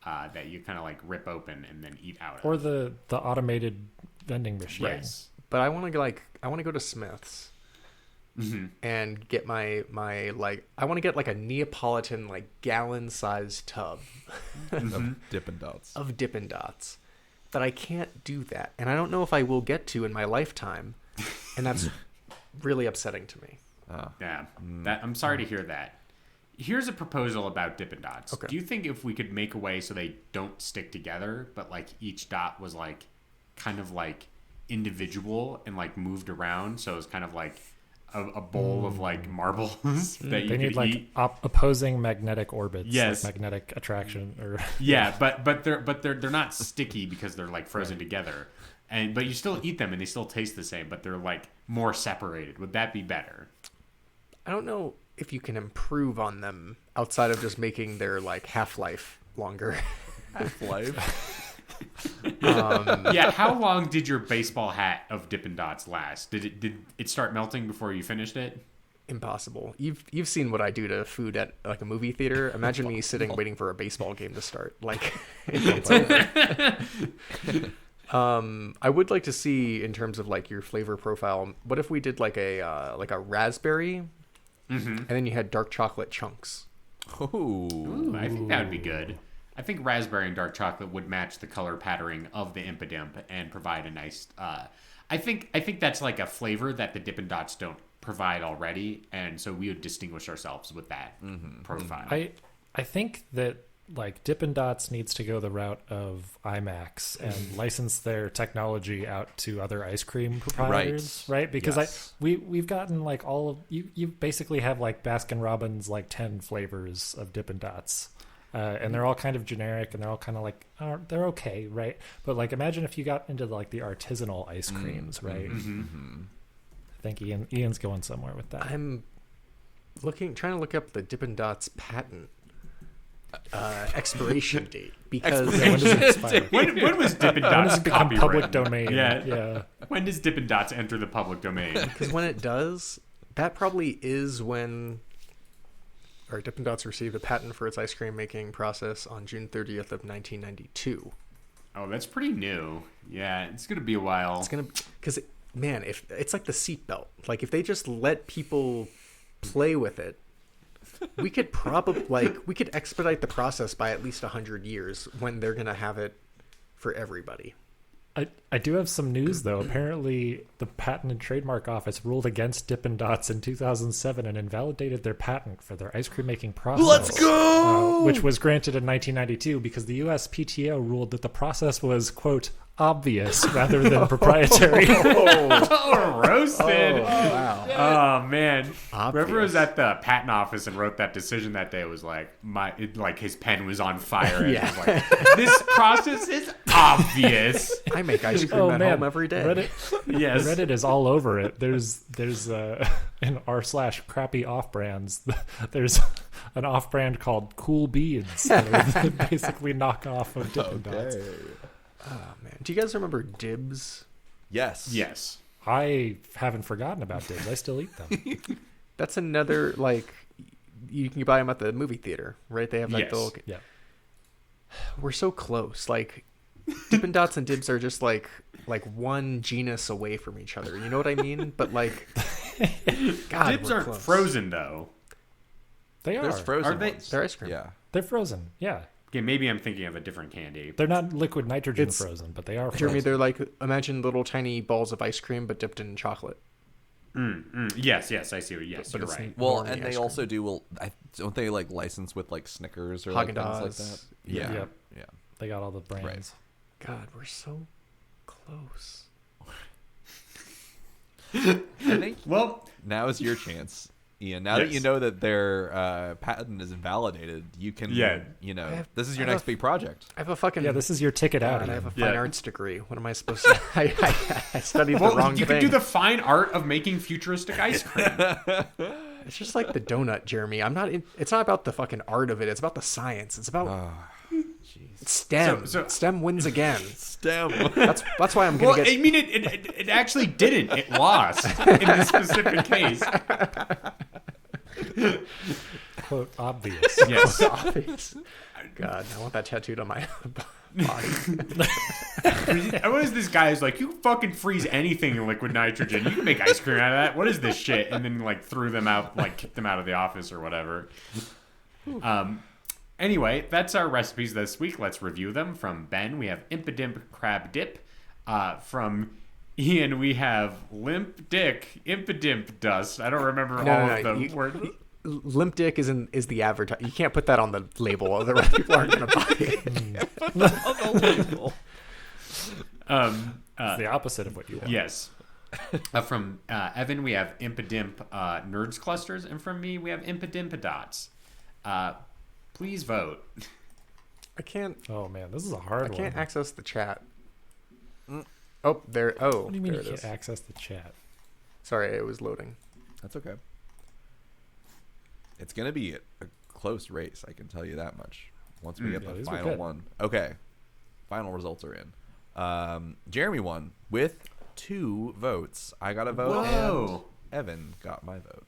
that you kind of rip open and then eat out of. Or the automated vending machine. Yes. But I want to go to Smith's and get my I want to get a Neapolitan gallon sized tub of Dippin' Dots. Of Dippin' Dots. that I can't do that, and I don't know if I will get to in my lifetime, and that's really upsetting to me. Yeah, I'm sorry to hear that. Here's a proposal about Dippin' Dots. Okay. Do you think if we could make a way so they don't stick together, but like each dot was like kind of like individual and like moved around, so it's kind of like a bowl of like marbles that you They need could like eat? opposing magnetic orbits, Yes. like magnetic attraction, or Yeah, but they're not sticky because they're like frozen together, but you still eat them and they still taste the same, but they're like more separated. Would that be better? I don't know if you can improve on them outside of just making their like half-life longer. Half-Life. Yeah, how long did your baseball hat of Dippin' Dots last? Did it start melting before you finished it? Impossible. You've seen what I do to food at like a movie theater. Imagine me sitting waiting for a baseball game to start. Like, it's over. I would like to see in terms of like your flavor profile. What if we did like a raspberry, and then you had dark chocolate chunks? Ooh. I think that would be good. I think raspberry and dark chocolate would match the color patterning of the Impidimp and provide a nice. I think that's like a flavor that the Dippin' Dots don't provide already, and so we would distinguish ourselves with that profile. I think that like Dippin' Dots needs to go the route of IMAX and license their technology out to other ice cream providers, right? Because Yes. we've gotten like all of you basically have like Baskin Robbins like 10 flavors of Dippin' Dots. And they're all kind of generic, and they're all kind of like they're okay, right? But like, imagine if you got into like the artisanal ice creams, right? I think Ian's going somewhere with that. I'm trying to look up the Dippin' Dots patent expiration date, because When does it expire? When was Dippin' When does Dots it become copywritten? public domain? Yeah. When does Dippin' Dots enter the public domain? because when it does, that probably is when Dippin' Dots received a patent for its ice cream making process on June 30th of 1992. Oh, that's pretty new. Yeah, it's gonna be a while. It's gonna, because man, if it's like the seatbelt, like if they just let people play with it, we could probably we could expedite the process by at least 100 years when they're gonna have it for everybody. I do have some news though. Apparently, the Patent and Trademark Office ruled against Dippin' Dots in 2007 and invalidated their patent for their ice cream making process. Let's go! Which was granted in 1992 because the USPTO ruled that the process was, quote, obvious rather than proprietary. Oh, roasted. Wow. Oh man, Obvious. whoever was at the patent office and wrote that decision that day was like his pen was on fire. And Yeah. it was like, this process is obvious. I make ice cream at home every day. Yes. Reddit is all over it. There's in r/crappy off brands. There's an off brand called Cool Beads, that are basically knockoff of Dippin' Dots. Oh man, do you guys remember Dibs? Yes. Yes. I haven't forgotten about Dibs. I still eat them. That's another, like, you can buy them at the movie theater, right? They have like Yes. the little... Yeah. We're so close. Like, Dippin' Dots and Dibs are just like one genus away from each other. You know what I mean? But like, God, Dibs we're aren't close. frozen though. They are. There's frozen Are they? ones. They're ice cream. Yeah. They're frozen. Yeah. Okay, maybe I'm thinking of a different candy. They're not liquid nitrogen It's- frozen, but they are frozen. Jeremy, they're like, imagine little tiny balls of ice cream but dipped in chocolate. Yes, I see. Yes, But you're it's right. Well, Normie and ice they cream. also do. Well, don't they like license with like Snickers or like things like Haagen-Dazs. that? Yeah. Yep. Yeah. They got all the brands. God, we're so close. I think Well, now is your chance, Ian. Now that you Yes. know that their patent is invalidated, you can. Yeah. You know, have- this is your I have next a- big project. I have a fucking... Yeah, this is your ticket out. God, I have Ian. a fine Yeah. arts degree. What am I supposed to... I studied the wrong you thing. could do the fine art of making futuristic ice cream. It's just like the donut, Jeremy. It's not about the fucking art of it. It's about the science. It's about STEM. So- STEM wins again. STEM. That's why I'm gonna Well, get... I mean, it actually didn't. It lost in this specific case. Quote, obvious. Yes. obvious. God, I want that tattooed on my body. What is this guy who's like, you can fucking freeze anything in liquid nitrogen. You can make ice cream out of that. What is this shit? And then like threw them out, like kicked them out of the office or whatever. Anyway, that's our recipes this week. Let's review them. From Ben, we have Impidimp crab dip. From Ian, we have limp dick Impidimp dust. I don't remember all of the words. Limp dick is the advertise. You can't put that on the label, otherwise people aren't going to buy it. Put that on the label. It's the opposite of what you want. Yes. From Evan, we have Impidimp nerds clusters, and from me, we have Impidimp dots. Please vote. I can't. Oh man, this is a hard one. I can't access the chat. Oh, there. Oh, What do you mean there you it can't is. access the chat? Sorry, it was loading. That's okay. It's going to be a close race, I can tell you that much. Once we get Yeah, the these were final good. one. Okay. Final results are in. Jeremy won with 2 votes. I got a vote, Whoa. and Evan got my vote.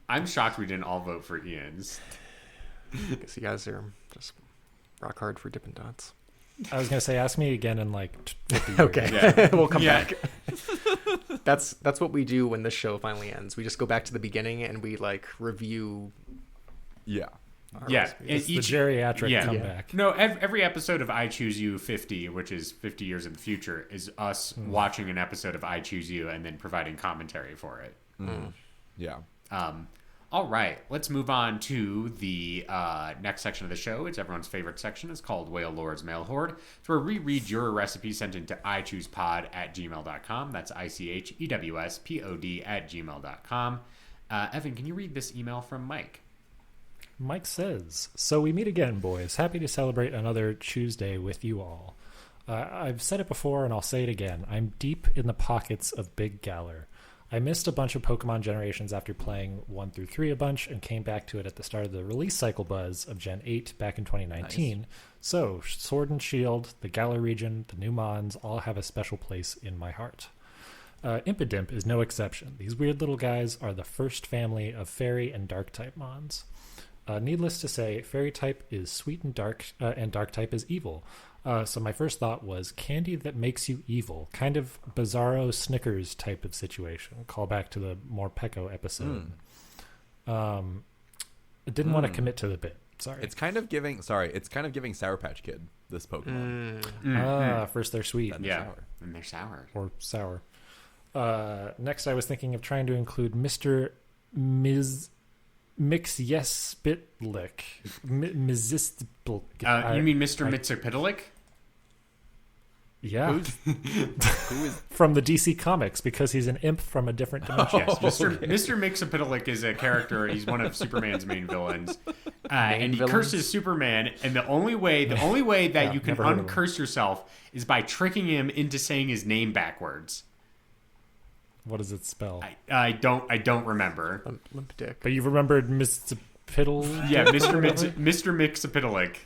I'm shocked we didn't all vote for Ian's. I guess you guys are just rock hard for Dippin' Dots. I was gonna say, ask me again in like 50 years. Okay, Yeah. we'll come Yeah. back. That's what we do when this show finally ends. We just go back to the beginning and we like review. Yeah. Our Yeah, recipes. and It's the geriatric comeback. No, every episode of I Choose You 50, which is 50 years in the future, is us watching an episode of I Choose You and then providing commentary for it. Yeah. All right, let's move on to the next section of the show. It's everyone's favorite section. It's called Whale Lord's Mail Horde. It's where we read your recipes sent into ichoosepod@gmail.com. That's ichewspod@gmail.com. Evan, can you read this email from Mike? Mike says, "So we meet again, boys. Happy to celebrate another Tuesday with you all. I've said it before and I'll say it again. I'm deep in the pockets of Big Galler. I missed a bunch of Pokemon generations after playing 1 through 3 a bunch and came back to it at the start of the release cycle buzz of Gen 8 back in 2019. Nice. So Sword and Shield, the Galar region, the new Mons all have a special place in my heart. Impidimp is no exception. These weird little guys are the first family of Fairy and Dark type Mons. Needless to say, Fairy type is sweet and Dark type is evil. So my first thought was candy that makes you evil, kind of Bizarro Snickers type of situation. Call back to the Morpeko episode. I didn't want to commit to the bit. Sorry. It's kind of giving Sour Patch Kid, this Pokemon. First they're sweet Then Yeah, sour. and they're sour. or sour. Next, I was thinking of trying to include Mr. Mixyespitlik. Mizistblik. You mean Mr. Mitsipitalik? Yeah. Who is From the DC Comics, because he's an imp from a different dimension. Yes, Mr. Mixipitalik is a character. He's one of Superman's main villains, and he villains? curses Superman. And the only way that Yeah, you can never heard of him. uncurse yourself is by tricking him into saying his name backwards. What does it spell? I don't remember. Limp dick. But you've remembered Mr. Piddle? Yeah, Mr. Mixipitalik.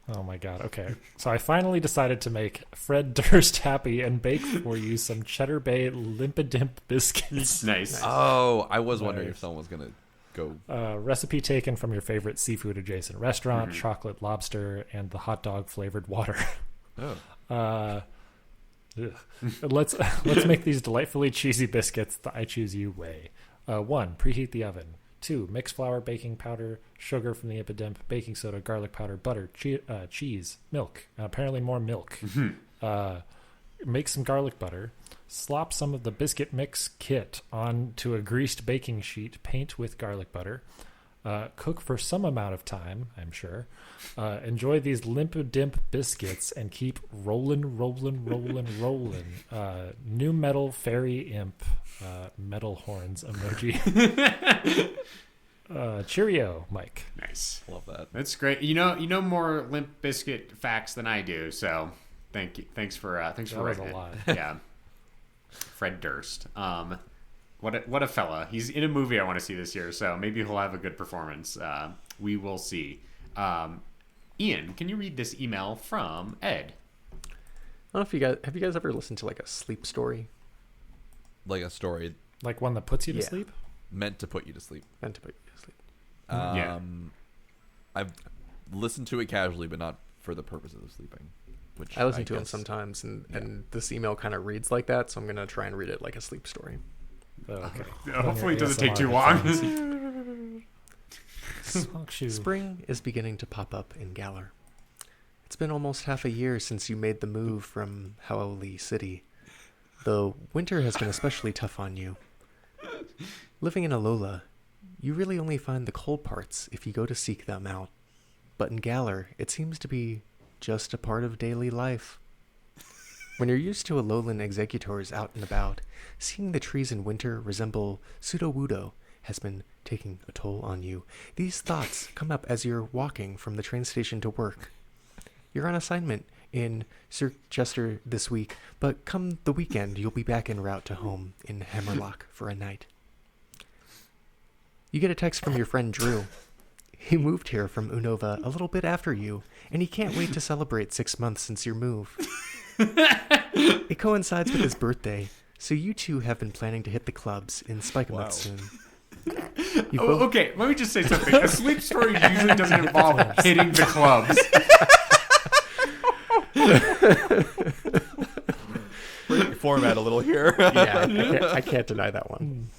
Oh my god, okay. So I finally decided to make Fred Durst happy and bake for you some Cheddar Bay Limpidimp biscuits. Nice. Oh, I was wondering if Nice. someone was gonna go. Recipe taken from your favorite seafood adjacent restaurant, chocolate lobster, and the hot dog flavored water. Oh. Let's make these delightfully cheesy biscuits the I Choose You way. 1. Preheat the oven. 2. Mix flour, baking powder, sugar from the Impidimp, baking soda, garlic powder, butter, cheese, milk. Apparently more milk. Make some garlic butter. Slop some of the biscuit mix kit onto a greased baking sheet. Paint with garlic butter. Cook for some amount of time, I'm sure. Enjoy these Limpidimp biscuits and keep rolling. New metal fairy imp, metal horns emoji. Cheerio, Mike. Nice. Love that. That's great. You know more Limp Biscuit facts than I do, so thank you. Thanks for That was writing a it. lot. Yeah. Fred Durst. What a fella. He's in a movie I want to see this year, so maybe he'll have a good performance. We will see. Ian, can you read this email from Ed? I don't know if you guys ever listened to like a sleep story? Like a story Like one that puts you to Yeah. sleep? meant to put you to sleep. Meant to put you to sleep. Yeah. I've listened to it casually, but not for the purposes of sleeping. Which I listen to them guess- sometimes, and this email kind of reads like that, so I'm gonna try and read it like a sleep story. Oh, okay. Hopefully it doesn't ASMR take too long. headphones. Honk shoe. Spring is beginning to pop up in Galler. It's been almost half a year since you made the move from Howley City, though winter has been especially tough on you. Living in Alola, you really only find the cold parts if you go to seek them out. But in Galler, it seems to be just a part of daily life. When you're used to Alolan executors out and about, seeing the trees in winter resemble Sudowoodo has been taking a toll on you. These thoughts come up as you're walking from the train station to work. You're on assignment in Sir Chester this week, but come the weekend, you'll be back en route to home in Hammerlock for a night. You get a text from your friend Drew. He moved here from Unova a little bit after you, and he can't wait to celebrate 6 months since your move. It coincides with his birthday, so you two have been planning to hit the clubs in Spikemuth soon. Okay, let me just say something. A sleep story usually doesn't involve hitting the clubs. Format a little here. Yeah, I can't deny that one.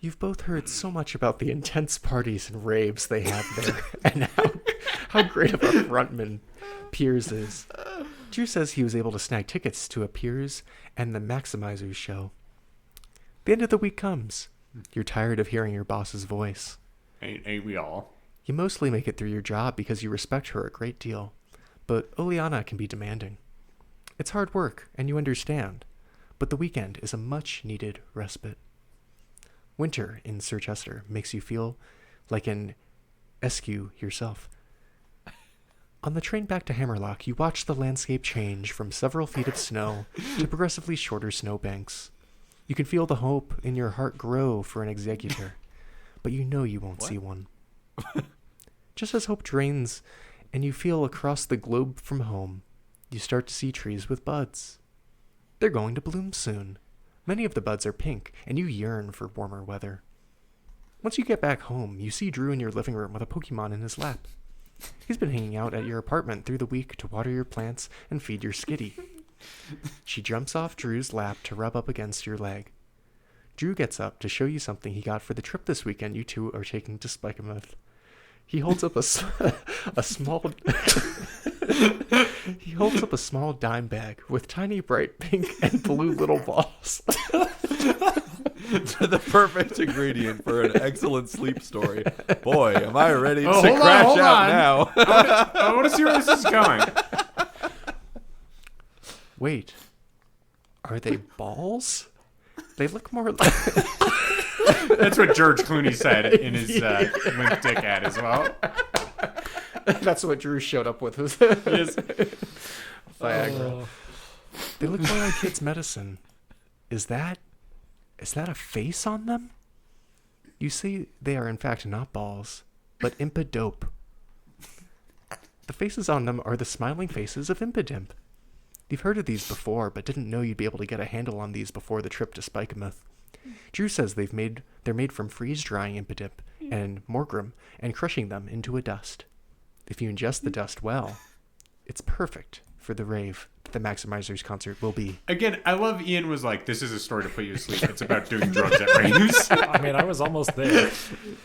You've both heard so much about the intense parties and raves they have there, and how great of a frontman Piers is. Drew says he was able to snag tickets to a Piers and the Maximizers show. The end of the week comes. You're tired of hearing your boss's voice. Ain't we all? You mostly make it through your job because you respect her a great deal, but Oleana can be demanding. It's hard work, and you understand, but the weekend is a much-needed respite. Winter in Sir Chester makes you feel like an Eskew yourself. On the train back to Hammerlock, you watch the landscape change from several feet of snow to progressively shorter snowbanks. You can feel the hope in your heart grow for an executor, but you know you won't see one. Just as hope drains and you feel across the globe from home, you start to see trees with buds. They're going to bloom soon. Many of the buds are pink, and you yearn for warmer weather. Once you get back home, you see Drew in your living room with a Pokemon in his lap. He's been hanging out at your apartment through the week to water your plants and feed your skitty. She jumps off Drew's lap to rub up against your leg. Drew gets up to show you something he got for the trip this weekend you two are taking to Spikemuth. He holds up a small he holds up a small dime bag with tiny bright pink and blue little balls. The perfect ingredient for an excellent sleep story. Boy, am I ready to hold on, crash hold out on. now. I want to see where this is going. Wait, are they balls? They look more like... That's what George Clooney said in his Limp Dick ad as well. That's what Drew showed up with. Yes. Viagra. They look more like kids' medicine. Is that a face on them? You see, they are in fact not balls, but Impidope. The faces on them are the smiling faces of Impidimp. You've heard of these before, but didn't know you'd be able to get a handle on these before the trip to Spikemuth. Drew says they're made from freeze-drying Impidimp and Morgrim and crushing them into a dust. If you ingest the dust well, it's perfect for the rave that the Maximizers concert will be. Again, I love Ian was like, this is a story to put you to sleep. It's about doing drugs at raves. I mean, I was almost there.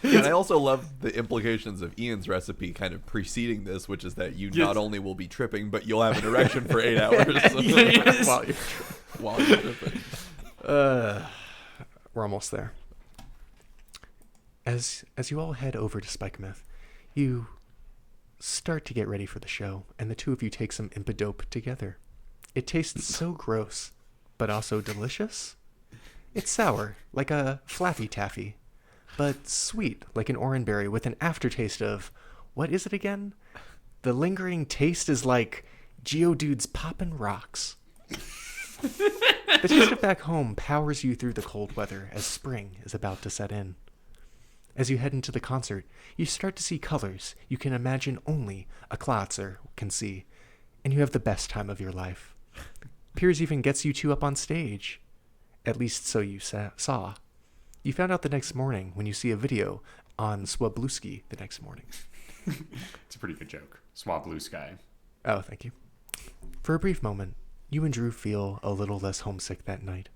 And I also love the implications of Ian's recipe kind of preceding this, which is that you not only will be tripping, but you'll have an erection for 8 hours. Yes. While you're tripping. We're almost there. As you all head over to Spikemuth, you start to get ready for the show, and the two of you take some Impidope together. It tastes so gross, but also delicious. It's sour, like a Flaffy Taffy, but sweet, like an orangeberry, with an aftertaste of, what is it again? The lingering taste is like Geodude's poppin' rocks. The taste of back home powers you through the cold weather as spring is about to set in. As you head into the concert, you start to see colors you can imagine only a Klotzer can see, and you have the best time of your life. Piers even gets you two up on stage. At least so you saw. You found out the next morning when you see a video on Swabluski the next morning. It's a pretty good joke. Swab blue sky. Oh, thank you. For a brief moment, you and Drew feel a little less homesick that night.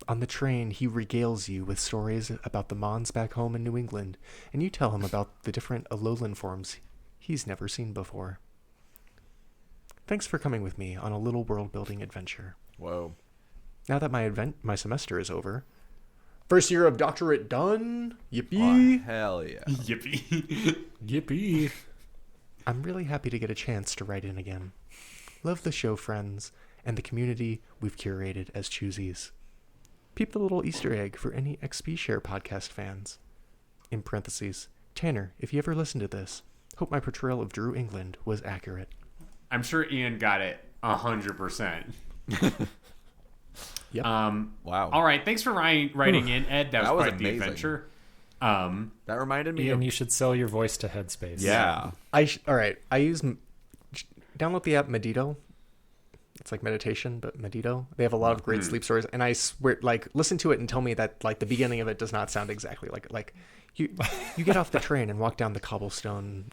On the train, he regales you with stories about the Mons back home in New England, and you tell him about the different Alolan forms he's never seen before. Thanks for coming with me on a little world-building adventure. Whoa. Now that my semester is over, first year of doctorate done. Yippee! Oh, hell yeah. Yippee. Yippee. I'm really happy to get a chance to write in again. Love the show, friends, and the community we've curated as Choosies. Peep the little Easter egg for any XP Share podcast fans. In parentheses, Tanner, if you ever listen to this, hope my portrayal of Drew England was accurate. I'm sure Ian got it 100%. Yep. Wow. All right. Thanks for writing in, Ed. That was quite the amazing. adventure. That reminded me Ian, of... you should sell your voice to Headspace. Yeah. All right. I download the app Medito. It's like meditation, but Medito. They have a lot of great sleep stories, and I swear, like, listen to it and tell me that, like, the beginning of it does not sound exactly like you get off the train and walk down the cobblestone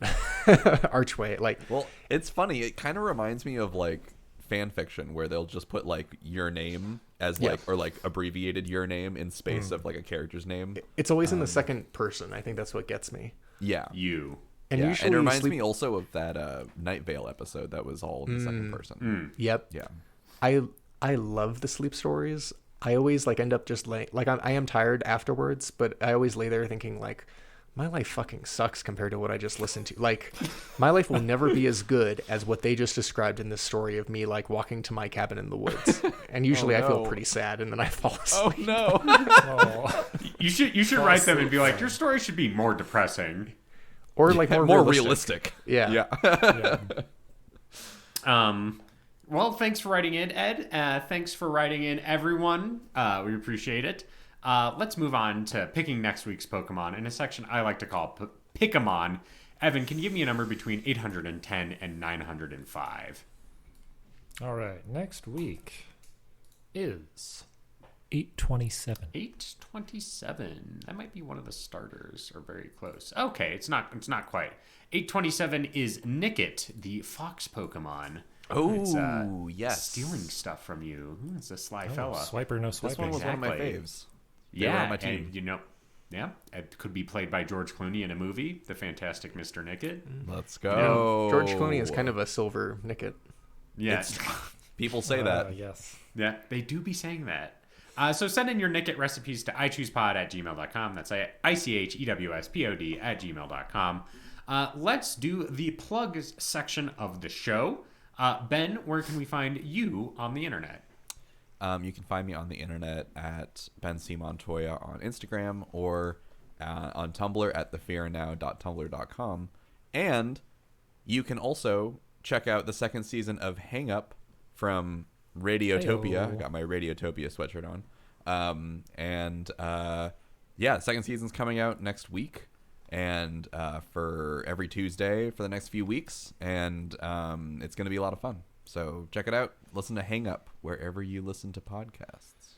archway. Like, Well, it's funny. It kind of reminds me of, like, fan fiction where they'll just put, like, your name as, like, or, like, abbreviated your name in space of, like, a character's name. it's always in the second person. I think that's what gets me. Yeah. You. And Yeah, usually and it reminds sleep... me also of that Night Vale episode that was all in the second person. Yep. Yeah. I love the sleep stories. I always like end up just I am tired afterwards, but I always lay there thinking like, my life fucking sucks compared to what I just listened to. Like, my life will never be as good as what they just described in this story of me like walking to my cabin in the woods. And usually I feel pretty sad, and then I fall asleep. Oh, no. Oh. You should write them and be like, your story should be more depressing. Or like more realistic. Yeah. Yeah. Well, thanks for writing in, Ed. Thanks for writing in, everyone. We appreciate it. Let's move on to picking next week's Pokemon in a section I like to call Pick-a-mon. Evan, can you give me a number between 810 and 905? All right. Next week is 827. 827. That might be one of the starters, or very close. Okay, it's not quite. 827 is Nickit, the fox Pokemon. It's, yes. stealing stuff from you. It's a sly fella. Swiper, no swiping. This one was one of my Exactly. faves. Yeah, were on my team. and it could be played by George Clooney in a movie, The Fantastic Mr. Nickit. Let's go. George Clooney is kind of a silver Nickit. Yeah, People say that. Yes. yeah, they do be saying that. So send in your Nickit recipes to ichoosepod@gmail.com. That's ichewspod@gmail.com. Let's do the plugs section of the show. Ben, where can we find you on the internet? You can find me on the internet at Ben C. Montoya on Instagram or on Tumblr at thefearnow.tumblr.com. And you can also check out the second season of Hang Up from Radiotopia. Heyo. I got my Radiotopia sweatshirt on. The second season's coming out next week. And for every Tuesday for the next few weeks. And it's going to be a lot of fun. So check it out. Listen to Hang Up wherever you listen to podcasts.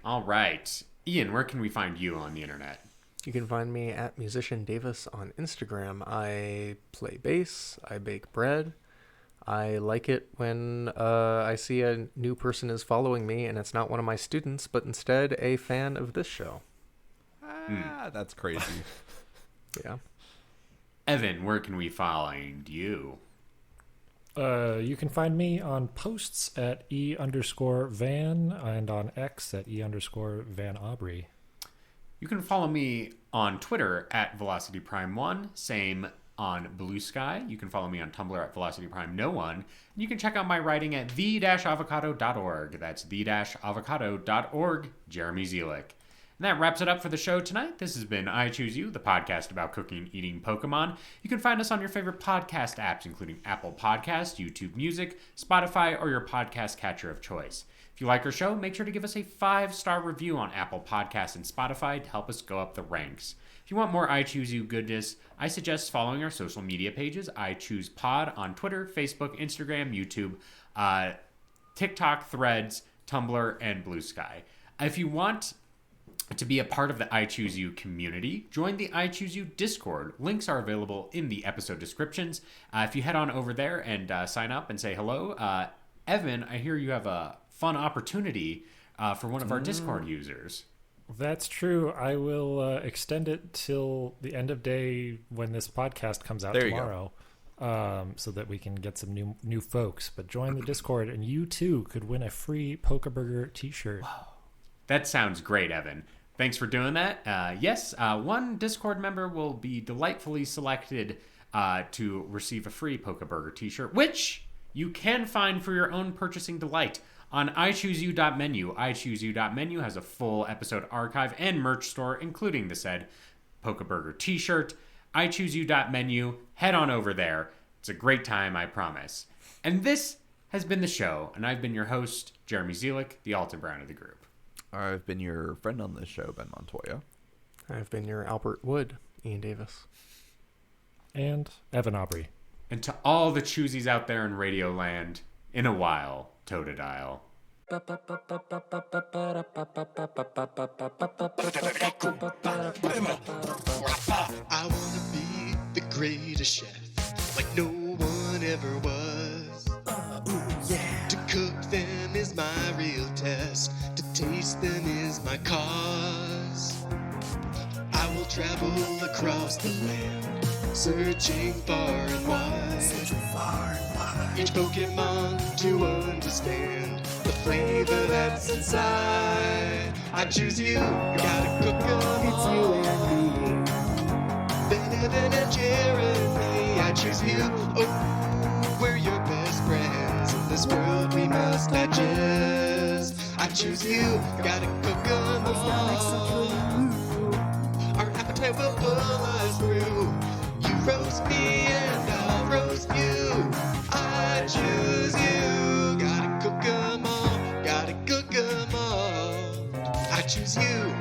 All right. Ian, where can we find you on the internet? You can find me at Musician Davis on Instagram. I play bass. I bake bread. I like it when I see a new person is following me and it's not one of my students, but instead a fan of this show. That's crazy. Yeah. Evan, where can we find you? You can find me on posts at E_Van and on X at E_Van Aubrey. You can follow me on Twitter at VelocityPrime1. Same on Blue Sky. You can follow me on Tumblr at VelocityPrime1. And you can check out my writing at the-avocado.org. That's the-avocado.org. Jeremy Zelick. And that wraps it up for the show tonight. This has been I Choose You, the podcast about cooking, eating Pokemon. You can find us on your favorite podcast apps, including Apple Podcasts, YouTube Music, Spotify, or your podcast catcher of choice. If you like our show, make sure to give us a 5-star review on Apple Podcasts and Spotify to help us go up the ranks. If you want more I Choose You goodness, I suggest following our social media pages, I Choose Pod on Twitter, Facebook, Instagram, YouTube, TikTok, Threads, Tumblr, and Blue Sky. If you want to be a part of the I Choose You community, join the I Choose You Discord. Links are available in the episode descriptions. If you head on over there and sign up and say hello, Evan, I hear you have a fun opportunity for one of our Discord users. That's true. I will extend it till the end of day when this podcast comes out There you tomorrow, so that we can get some new folks. But join the Discord, and you too could win a free Pokeburger T-shirt. That sounds great, Evan. Thanks for doing that. Yes, one Discord member will be delightfully selected to receive a free Pokeburger T-shirt, which you can find for your own purchasing delight on iChooseU.menu. iChooseU.menu has a full episode archive and merch store, including the said Pokeburger T-shirt. iChooseU.menu. Head on over there. It's a great time, I promise. And this has been the show, and I've been your host, Jeremy Zielik, the Alton Brown of the group. I've been your friend on this show, Ben Montoya. I've been your Albert Wood, Ian Davis. And Evan Aubrey. And to all the choosies out there in Radio Land, in a while, Totodile. I wanna be the greatest chef, like no one ever was. To cook them is my real test, to taste them is my cause. I will travel across the land, searching far and wide. Each Pokemon to understand the flavor that's inside. I choose you, gotta cook 'em It's all. you and me. Evan and Jeremy, I choose you. Oh, we're your best friends. In this world we must digest. I choose you, gotta cook 'em all. Our appetite will pull us through. You roast me and I'll roast you. I choose you, gotta cook 'em all. Gotta cook 'em all. I choose you.